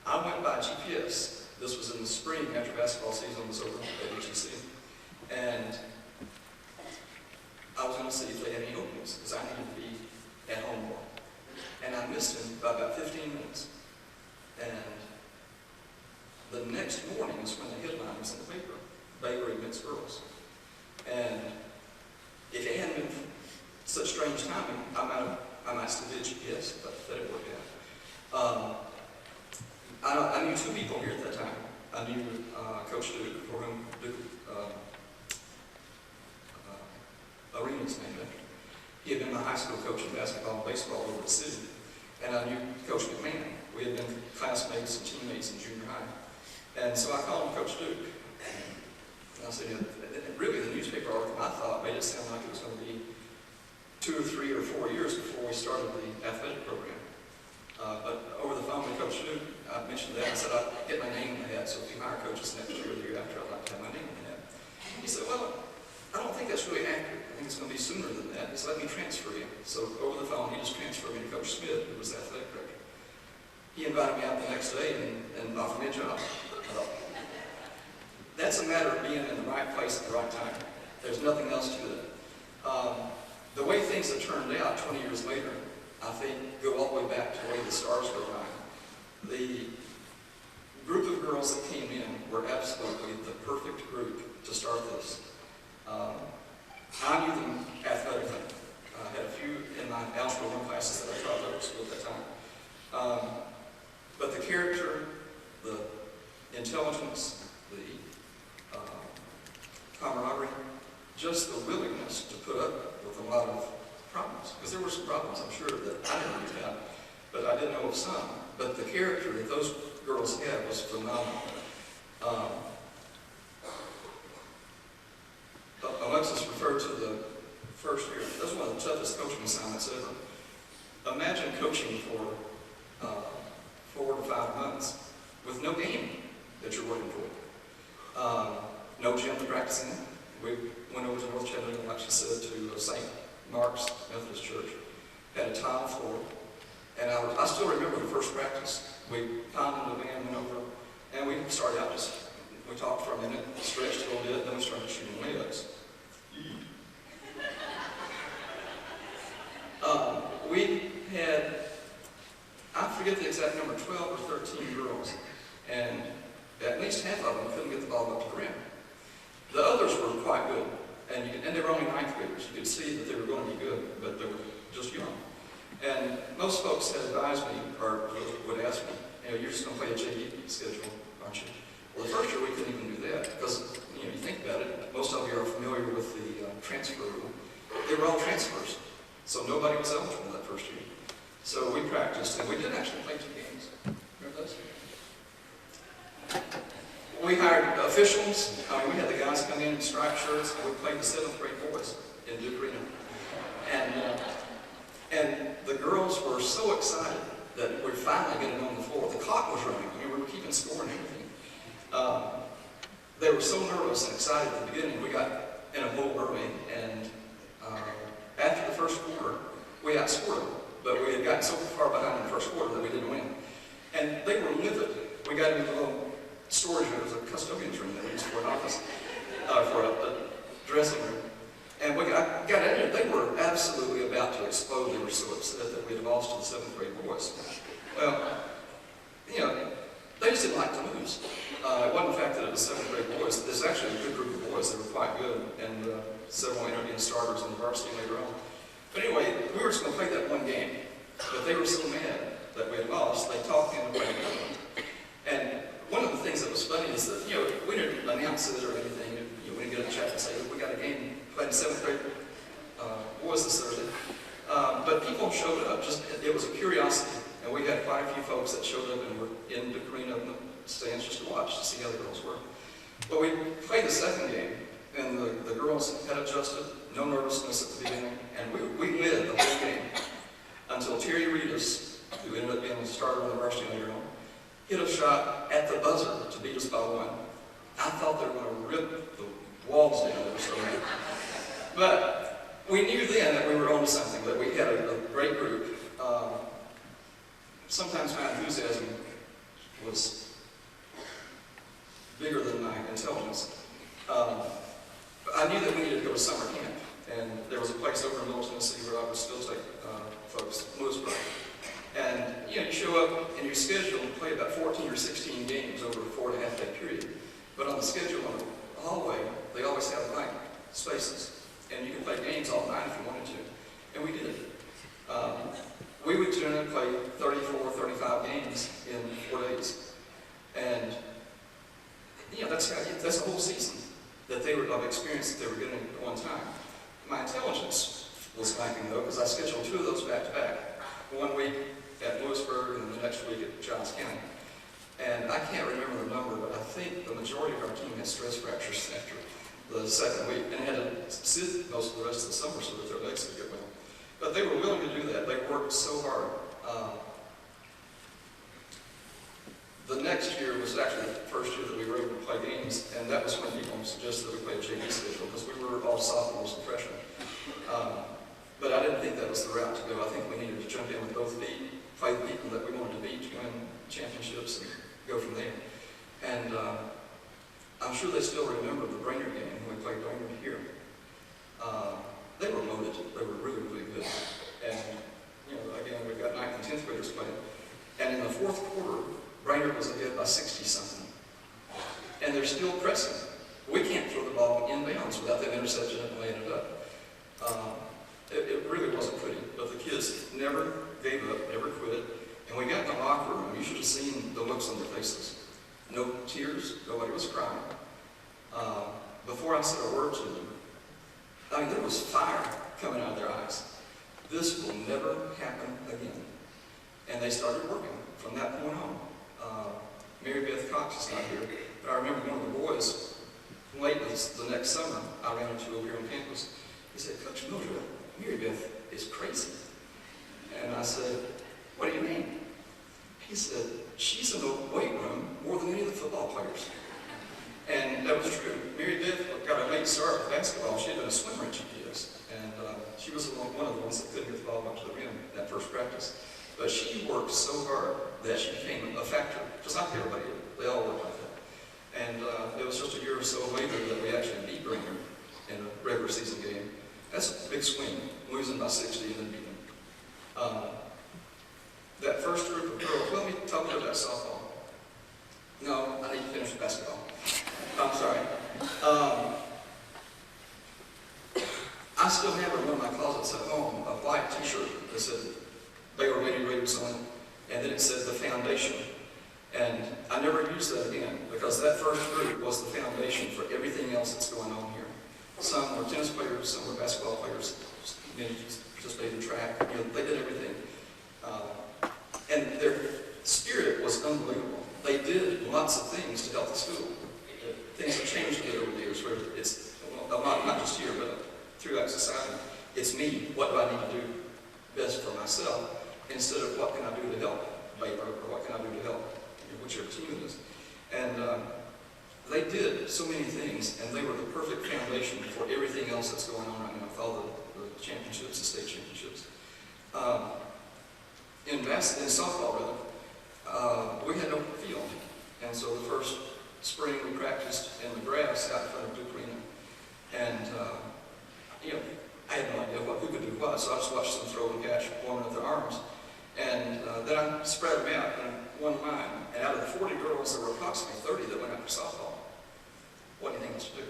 I went by GPS. This was in the spring after basketball season was over at HEC. And I was going to see if they had any openings, because I needed to be at home more. And I missed him by about 15 minutes. And the next morning is when the headline was in the paper, Baylor admits girls. And if it hadn't been such strange timing, I might still did GPS, but that it worked out. I knew 2 people here at that time. I knew Coach Duke, for whom Duke Arena's named after. He had been my high school coach in basketball and baseball over at the city. And I knew Coach McMahon. We had been classmates and teammates in junior high. And so I called him Coach Duke. And I said, really the newspaper article I thought made it sound like it was going to be 2 or 3 or 4 years before we started the athletic program. But over the phone with Coach Duke, I mentioned that. I said, I'd get my name in the hat, so if you hire coaches next year or the year after, I'd like to have my name in the hat. He said, well, I don't think that's really accurate. I think it's going to be sooner than that. He said, let me transfer you. So over the phone, he just transferred me to Coach Smith, who was the athletic director. He invited me out the next day and offered me a job. That's a matter of being in the right place at the right time. There's nothing else to it. The way things have turned out 20 years later, I think, go all the way back to the way the stars were aligned. The group of girls that came in were absolutely the perfect group to start this. I knew them athletically. I had a few in my Algebra 1 classes that I taught at school at that time. But the character, the intelligence, the camaraderie, just the willingness to put up with a lot of problems. Because there were some problems, I'm sure, that I didn't have, but I did know of some. But the character that those girls had was phenomenal. Alexis referred to the first year. That was one of the toughest coaching assignments ever. Imagine coaching for 4 to 5 months with no game that you're working for. No gym to practice in. We went over to North Chattanooga, like she said, to St. Mark's Methodist Church. Had a tile floor. And I still remember the first practice. We pounded the van, went over, and we started out we talked for a minute, stretched a little bit, then we started shooting layups. We had, I forget the exact number, 12 or 13 girls, and at least half of them couldn't get the ball up to the rim. The others were quite good, and they were only 9th graders. You could see that they were going to be good, but they were just young. And most folks had advised me, or would ask me, you're just going to play a JV schedule, aren't you? Well, the first year we couldn't even do that, because, you think about it, most of you are familiar with the transfer rule. They were all transfers, so nobody was eligible that first year. So we practiced, and we did actually play 2 games. Remember those? We hired officials. We had the guys come in and striped shirts, and we played the 7th grade boys in Duke Arena. And the girls were so excited that we're finally getting on the floor. The clock was running. I mean, we were keeping score and everything. They were so nervous and excited at the beginning. We got in a hole early, and after the first quarter, we outscored them. But we had gotten so far behind in the first quarter that we didn't win. And they were livid. We got into the little storage room. It was a custodian's room that we used for an office, for a dressing room. And we got in there. They were absolutely about to explode. They were so upset that we had lost to the 7th grade boys. Well, you know, they just didn't like to lose. It wasn't the fact that it was 7th grade boys. There's actually a good group of boys. They were quite good, and several interviewing starters in the varsity later on. But anyway, we were just going to play that one game. But they were so mad that we had lost, they talked into playing another one. And one of the things that was funny is that, you know, we didn't announce it or anything. You know, we didn't get a chat and say, we got a game playing 7th grade boys this Thursday. But people showed up. It was a curiosity. And we had quite a few folks that showed up and were in the arena in the stands just to watch, to see how the girls were. But we played the second game, and the girls had adjusted, no nervousness at the beginning, and we led the whole game until Terry Reedus, who ended up being the starter on the varsity later on, hit a shot at the buzzer to beat us by 1. I thought they were going to rip the walls down. They were so mad. But we knew then that we were onto something, that we had a great group. Sometimes my enthusiasm was bigger than my intelligence. I knew that we needed to go to summer camp, and there was a place over in Middle Tennessee where I would still take folks, Lewisburg. And you know, you show up and you schedule to play about 14 or 16 games over a 4.5-day period. But on the schedule in the hallway, they always have blank spaces, and you can play games all night if you wanted to, and we did. We would generally play 34, 35 games in 4 days, and you know, that's a whole season that they were of experience that they were getting at one time. My intelligence was lacking though, because I scheduled 2 of those back to back. 1 week at Lewisburg and the next week at Johns County. And I can't remember the number, but I think the majority of our team had stress fractures after the second week and had to sit most of the rest of the summer so that their legs would get well. But they were willing to do that. They worked so hard. The next year was actually the first year that we were able to play games, and that was when people suggested that we play a JV schedule because we were all sophomores and freshmen. But I didn't think that was the route to go. I think we needed to jump in with both feet, play the people that we wanted to beat to win championships, and go from there. And I'm sure they still remember the Brainerd game when we played Brainerd here. They were loaded. They were really, really good. And, you know, again, we've got 9th and 10th graders playing. And in the 4th quarter, Brainerd was ahead by 60-something. And they're still pressing. We can't throw the ball inbounds without that interception and laying it up. It really wasn't pretty, but the kids never gave up, never quit. And we got in the locker room, you should have seen the looks on their faces. No tears, nobody was crying. Before I said a word to them, I mean, there was fire coming out of their eyes. This will never happen again. And they started working from that point on. Mary Beth Cox is not here, but I remember one of the boys, late the next summer, I ran into over here on campus. He said, Coach Mildred, Mary Beth is crazy. And I said, what do you mean? He said, she's in the weight room more than any of the football players. And that was true. Mary Beth got a late start with basketball. She had been a swimmer at GPS. And she was one of the ones that couldn't get the ball up to the rim that first practice. But she worked so hard that she became a factor, just like everybody did. They all worked like that. And it was just a year or so later that we actually beat Brainerd in a regular season game. That's a big swing, losing by 60 and then beating them. That first group of girls, let me talk about softball. No, I need to finish basketball. I'm sorry. I still have in one of my closets at home a white t-shirt that said Baylor Lady Raiders on it, and then it said the foundation. And I never used that again because that first group was the foundation for everything else that's going on here. Some were tennis players, some were basketball players, many participated in track. You know, they did everything. And their spirit was unbelievable. They did lots of things to help the school. Things have changed a bit over the years where it's not just here, but throughout society. It's me. What do I need to do best for myself instead of what can I do to help Baylor or what can I do to help whichever team it is. And they did so many things, and they were the perfect foundation for everything else that's going on right now with all the championships, the state championships. In softball, rather, we had no field, and so the first spring we practiced in the grass out in front of Duke Arena, and I had no idea who could do what, so I just watched them throw and catch, warming up their arms, and then I spread them out in one line, and out of the 40 girls, there were approximately 30 that went out for softball. What do you think else to do?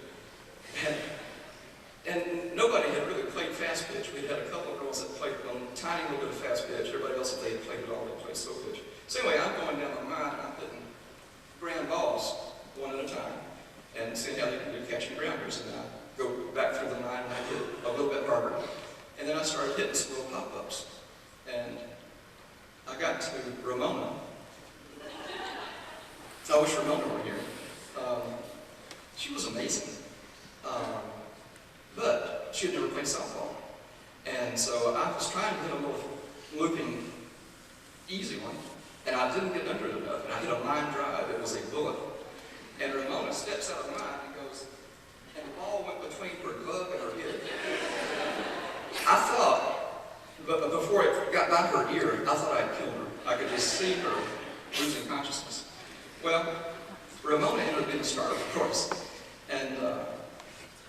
And nobody had really played fast pitch. We had a couple of girls that played a tiny little bit of fast pitch. Everybody else, if they had played it all, they played slow pitch. So anyway, I'm going down the line, and I'm hitting ground balls one at a time, and seeing how they can do catching grounders. And I go back through the line, and I hit a little bit harder. And then I started hitting some little pop-ups. And I got to Ramona. I wish Ramona were here. She was amazing. But she had never played softball. And so I was trying to hit a little looping, easy one, and I didn't get under it enough. And I hit a line drive. It was a bullet. And Ramona steps out of line and goes, and the ball went between her glove and her head. I thought, but before it got by her ear, I thought I'd killed her. I could just see her losing consciousness. Well, Ramona ended up being the starter, of course. And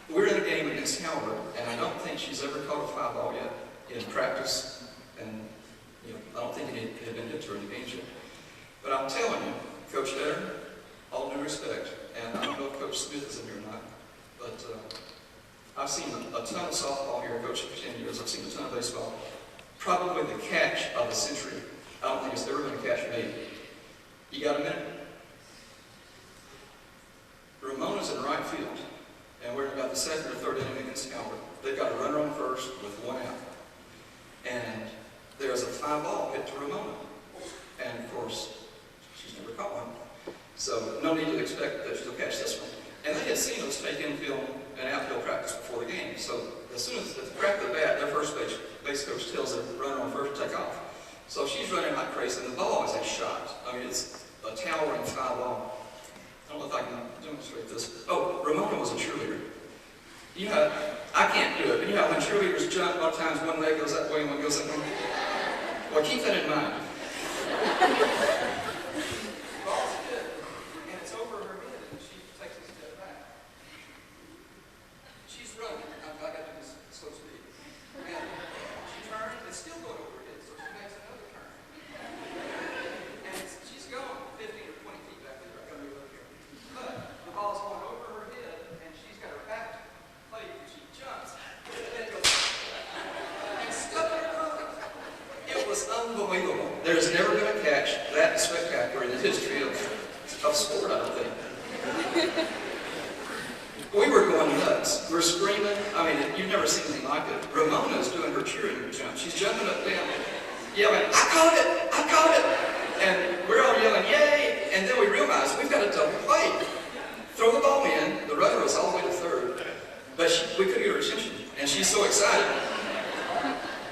we're in a game against Howard, and I don't think she's ever caught a fly ball yet in practice. And I don't think it had been hit to her in the games yet. But I'm telling you, Coach Letter, all due respect, and I don't know if Coach Smith is in here or not, but I've seen a ton of softball here, coaching for 10 years. I've seen a ton of baseball. Probably the catch of the century. I don't think it's ever going to catch me. You got a minute? Ramona's in right field, and we're in about the second or third inning against Howard. They've got a runner on first with one out. And there's a fly ball hit to Ramona. And of course, she's never caught one. So no need to expect that she'll catch this one. And they had seen us take infield and outfield practice before the game. So as soon as the crack of the bat, their first base coach tells the runner on first to take off. So she's running like crazy, and the ball is a shot. I mean, it's a towering fly ball. I don't know if I can demonstrate this. Oh, Ramona was a cheerleader. You know, I can't do it, but you know when cheerleaders jump, a lot of times one leg goes that way and one goes that way. Well, keep that in mind. Ball's hit, and it's over her head, and she takes a step back. She's running. I got to do this slow speed. And she turns, it's still going over her head, so she makes another turn. And she's going 15 or 20 feet back there. I got to move up here. But the ball's going over her head, and she's got her back plate, and she jumps, and it goes, and stuck in her glove. It was unbelievable. There's never been a catch that spectacular in the history of sport, I don't think. We were going nuts. We're screaming. I mean, you've never seen anything like it. Ramona's doing her cheering jump. She's jumping up and down, yelling, "I caught it! I caught it!" And we're all yelling, "Yay!" And then we realize we've got a double play. Throw the ball in. The runner was all the way to third, but we couldn't get her attention, and she's so excited.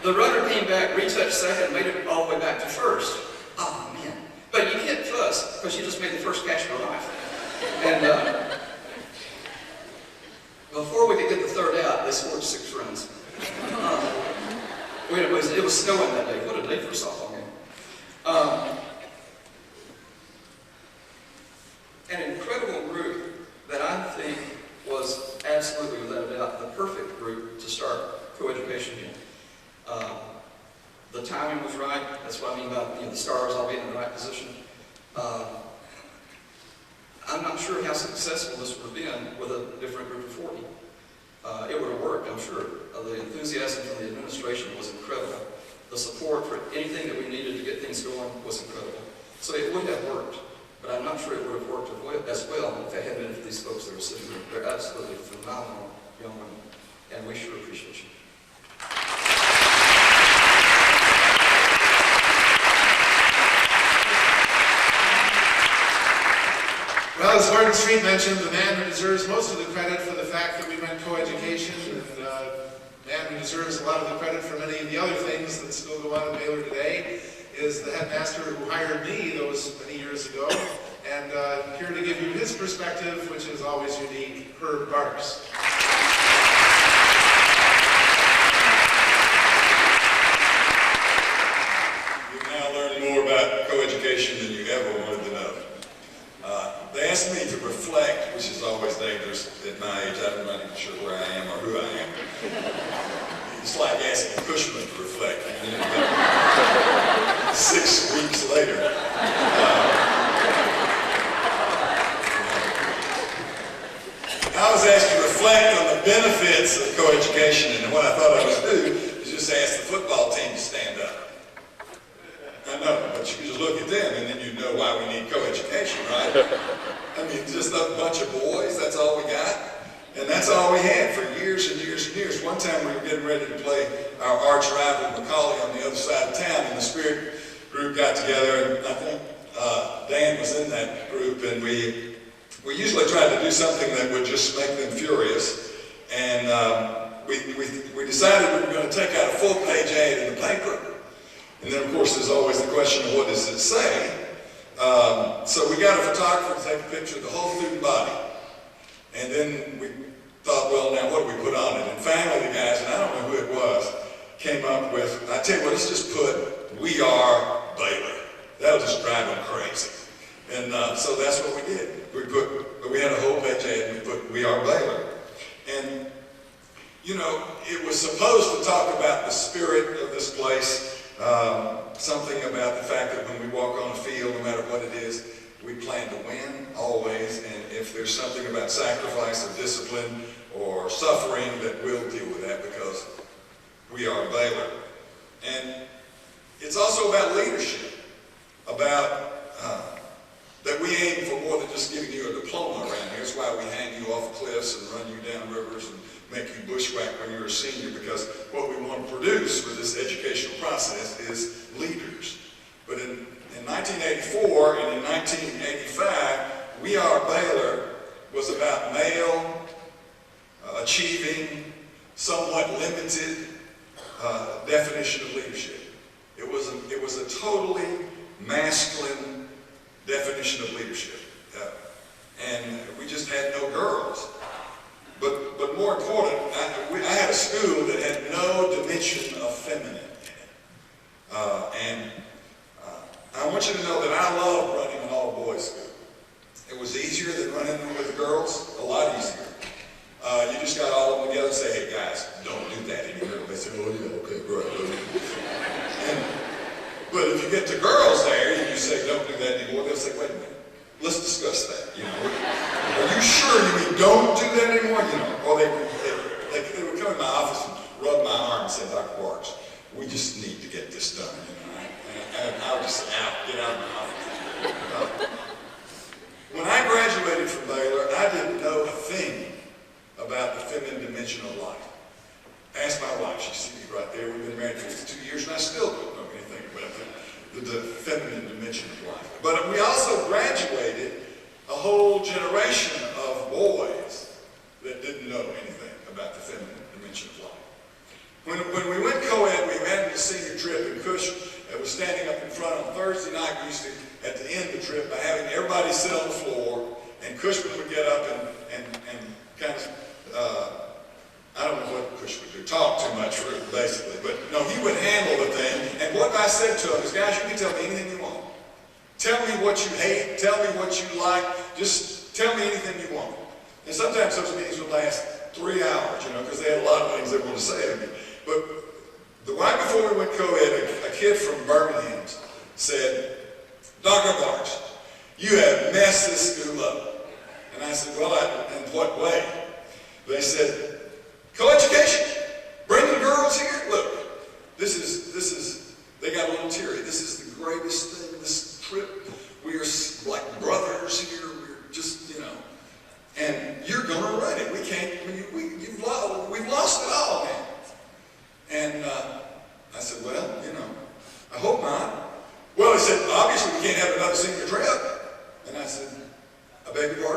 The runner came back, retouched second, made it all the way back to first. Oh, man. But you can't fuss, because she just made the first catch of her life. And before we could get the third out, they scored 6 runs. It was snowing that day. What a day for a softball game. An incredible group that I think was absolutely, without a doubt, the perfect group to start coeducation in. The timing was right. That's what I mean by the stars all being in the right position. I'm not sure how successful this would have been with a different group of 40. It would have worked, I'm sure. The enthusiasm from the administration was incredible. The support for anything that we needed to get things going was incredible. So it would have worked, but I'm not sure it would have worked as well if it had been for these folks that were sitting there. They're absolutely phenomenal young women, and we sure appreciate you. Well, Well, as Gordon Street mentioned, the man who deserves most of the credit for the fact that we went coeducation, and the man who deserves a lot of the credit for many of the other things that still go on in Baylor today, is the headmaster who hired me those many years ago. And here to give you his perspective, which is always unique, Herb Barks. You've now learned more about coeducation than you ever wanted to know. They asked me to reflect, which is always dangerous at my age. I'm not even sure where I am or who I am. It's like asking Cushman to reflect. 6 weeks later. I was asked to reflect on the benefits of coeducation, and what I thought I would do is just ask the football team to stand up. I know, but you can just look at them and then you know why we need coeducation, right? I mean, just a bunch of boys, that's all we got. And that's all we had for years and years and years. One time we were getting ready to play our arch rival Macaulay on the other side of town, and the Spirit group got together, and I think Dan was in that group, and we usually tried to do something that would just make them furious. And we decided we were going to take out a full-page ad in the paper. And then, of course, there's always the question of what does it say? So we got a photographer to take a picture of the whole student body. And then we thought, well, now what do we put on it? And finally, the guys, and I don't know who it was, came up with, I tell you what, let's just put, "We are Baylor." That'll just drive them crazy. And so that's what we did. We had a whole page ad and we put, "We are Baylor." And, you know, it was supposed to talk about the spirit of this place, something about the fact that when we walk on a field, no matter what it is, we plan to win always, and if there's something about sacrifice or discipline or suffering, that we'll deal with that because we are Baylor. And it's also about leadership, about that we aim for more than just giving you a diploma around here. It's why we hang you off cliffs and run you down rivers and make you bushwhack when you're a senior, because what we want to produce with this educational process is leaders. But in 1984 and in 1985, We Are Baylor was about male, achieving, somewhat limited definition of leadership. It was a totally masculine definition of leadership. And we just had no girls. But more important, I had a school that had no dimension of feminine in it. And I want you to know that I love running an all-boys school. It was easier than running with the girls, a lot easier. You just got all of them together and say, "Hey guys, don't do that anymore." They say, "Oh yeah, okay, great." But if you get the girls there and you say, "Don't do that anymore," they'll say, "Wait a minute, let's discuss that." You know, "Are you sure you mean don't do that anymore?" You know, or they would come in my office and rub my arm and say, "Dr. Barks, we just need to get this done." You know, and I would just say, "Get out of my office." When I graduated from Baylor, I didn't know a thing about the feminine dimension of life. Ask my wife, she's sitting right there. We've been married 52 years, and I still don't know anything about the feminine dimension of life. But we also graduated a whole generation of boys that didn't know anything about the feminine dimension of life. When we went co-ed, we had a senior trip, and Cush was standing up in front on Thursday night. We used to, at the end of the trip, by having everybody sit on the floor, and Cushman would get up and kind of, I don't know what Cush would do, talk too much, basically, but no, he would handle the thing. And what I said to him is, "Guys, you can tell me anything you want. Tell me what you hate, tell me what you like, just tell me anything you want." And sometimes those meetings would last 3 hours, you know, because they had a lot of things they wanted to say to me. But right before we went co-ed, a kid from Birmingham said, "Dr. Barks, you have messed this school up." And I said, "Well, in what way?" They said, "Coeducation, bringing girls here. Look, this is, they got a little teary. This is the greatest thing, this trip. We are like brothers here. We're just, you know, and you're going to run it. We can't, we've lost it all, man." And I said, "Well, you know, I hope not." "Well," he said, "obviously we can't have another senior trip." And I said, "I beg your pardon?"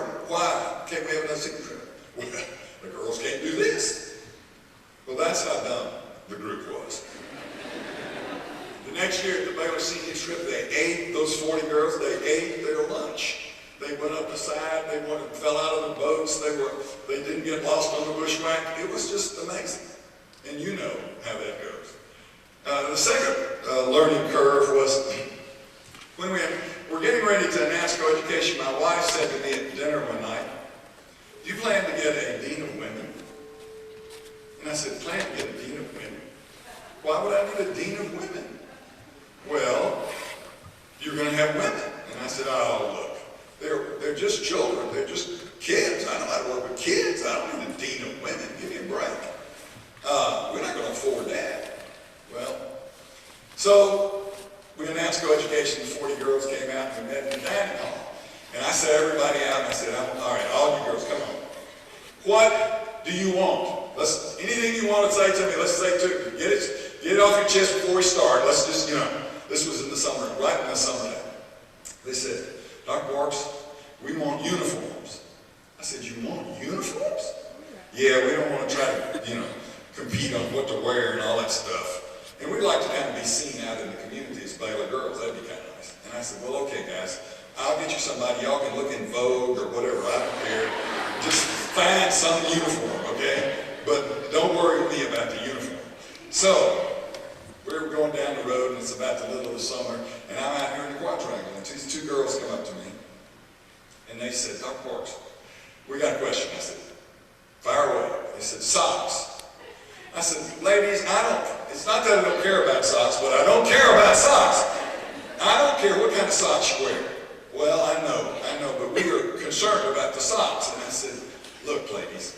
girls, they ate their lunch. They went up the side, fell out of the boats, they didn't get lost on the bushwhack. It was just amazing. And you know how that goes. The second learning curve was when we were getting ready to announce coeducation. My wife said to me at dinner one night, "Do you plan to get a dean of women?" And I said, "Plan to get a dean of women? Why would I need a dean of women?" "Well, you're going to have women." And I said, "Oh, look, they're just children. They're just kids. I know how to work with kids. I don't need a dean of women. Give me a break. We're not going to afford that." Well, so we announced coeducation. 40 girls came out and we met in the dining hall. And I sat everybody out and I said, "All right, all you girls, come on. What do you want? Anything you want to say to me, let's say to me. Get it off your chest before we start. Let's just, this was in the summer, right in the summer now." They said, "Dr. Parks, we want uniforms." I said, "You want uniforms?" "Yeah, we don't want to try to, compete on what to wear and all that stuff. And we'd like to kind of be seen out in the community as Baylor girls. That'd be kind of nice." And I said, "Well, okay, guys, I'll get you somebody. Y'all can look in Vogue or whatever. I don't care. Just find some uniform, okay? But don't worry with me about the uniform." So we're going down the road, and it's about the middle of the summer, and I'm out here in the quadrangle, and these two girls come up to me, and they said, "Dr. Parks, we got a question." I said, "Fire away." They said, "Socks." I said, "Ladies, it's not that I don't care about socks, but I don't care about socks. I don't care what kind of socks you wear." "Well, I know, but we are concerned about the socks." And I said, "Look, ladies,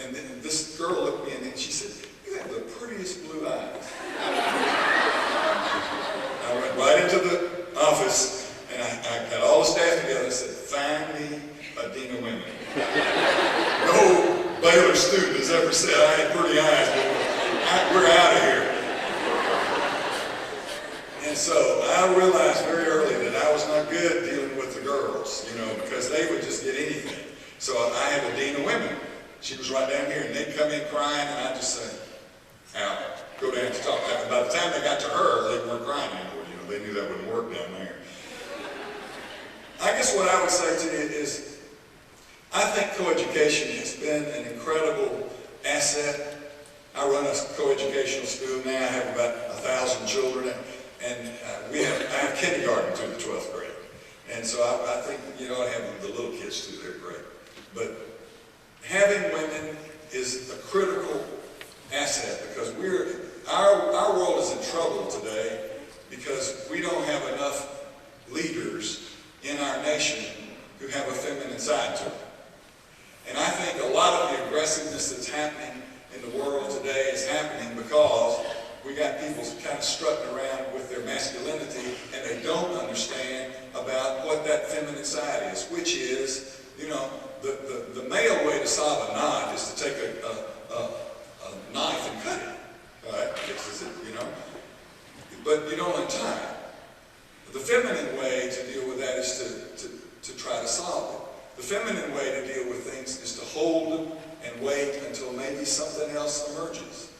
and then this girl looked me in and she said, "You have the prettiest blue eyes." I went right into the office and I got all the staff together and said, "Find me a dean of women." No Baylor student has ever said I had pretty eyes, but we're out of here. And so I realized very early that I was not good dealing with the girls, because they would just get anything. So I had a dean of women. She was right down here, and they'd come in crying, and I'd just say, "Al, go down to talk." And by the time they got to her, they weren't crying anymore. They knew that wouldn't work down there. I guess what I would say to you is, I think coeducation has been an incredible asset. I run a coeducational school now. I have about 1,000 children, and I have kindergarten through the 12th grade. And so I think, I have the little kids too. They're great. But having women is a critical asset because our world is in trouble today because we don't have enough leaders in our nation who have a feminine side to them. And I think a lot of the aggressiveness that's happening in the world today is happening because we got people kind of strutting around with their masculinity and they don't understand about what that feminine side is, which is, the male way to solve a knot is to take a knife and cut it. Right? Fixes it, But you don't untie it. The feminine way to deal with that is to try to solve it. The feminine way to deal with things is to hold them and wait until maybe something else emerges.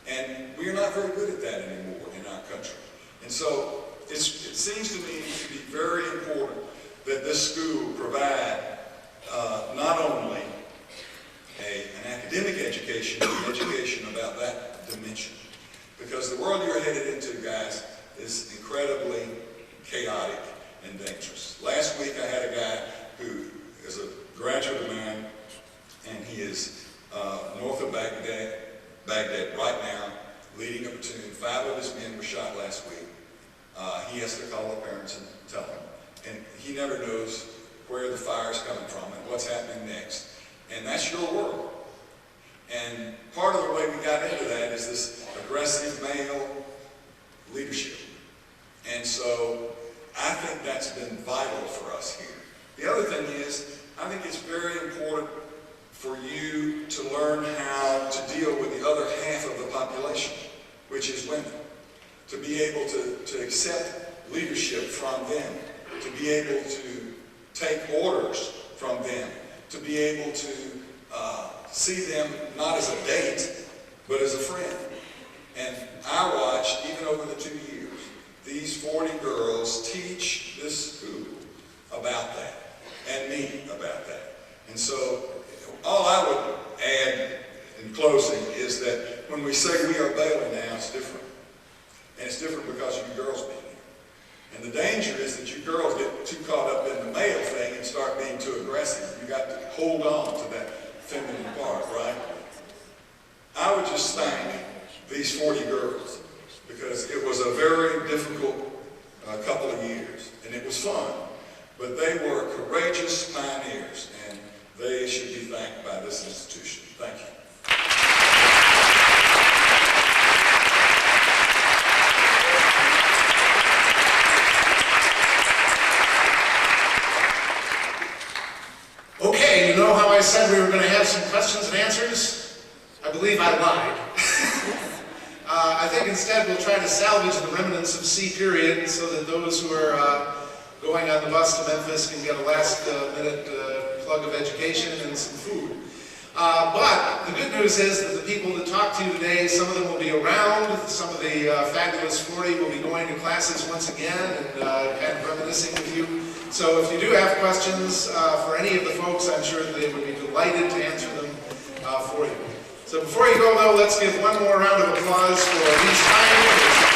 And we're not very good at that anymore in our country. And so it seems to me to be very important that this school provide not only an academic education, but an education about that dimension. Because the world you're headed into, guys, is incredibly chaotic and dangerous. Last week I had a guy who is a graduate of mine, and he is north of Baghdad right now, leading a platoon. 5 of his men were shot last week. He has to call the parents and tell them. And he never knows where the fire is coming from and what's happening next. And that's your world. And part of the way we got into that is this aggressive male leadership. And so I think that's been vital for us here. The other thing is, I think it's very important for you to learn how to deal with the other half of the population, which is women. To be able to accept leadership from them, to be able to take orders from them, to be able to see them not as a date, but as a friend. And I watched, even over the 2 years, these 40 girls teach this school about that, and me about that. And so, all I would add in closing is that when we say we are Baylor now, it's different. And it's different because of you girls being here. And the danger is that you girls get too caught up in the male thing and start being too aggressive. You got to hold on to that feminine part, right? I would just thank these 40 girls because it was a very difficult couple of years, and it was fun. But they were courageous pioneers, and they should be thanked by this institution. Thank you. Okay, you know how I said we were going to have some questions and answers? I believe I lied. I think instead we'll try to salvage the remnants of C period so that those who are going on the bus to Memphis can get a last-minute plug of education and some food. But the good news is that the people that talk to you today, some of them will be around, some of the fabulous 40 will be going to classes once again and kind of reminiscing with you. So if you do have questions for any of the folks, I'm sure that they would be delighted to answer them for you. So before you go though, let's give one more round of applause for these pioneers.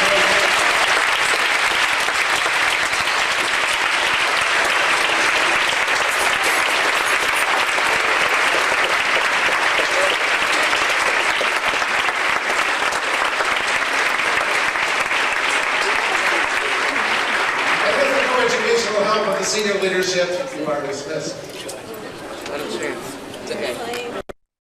Senior leadership, you are dismissed. Not a chance. It's okay.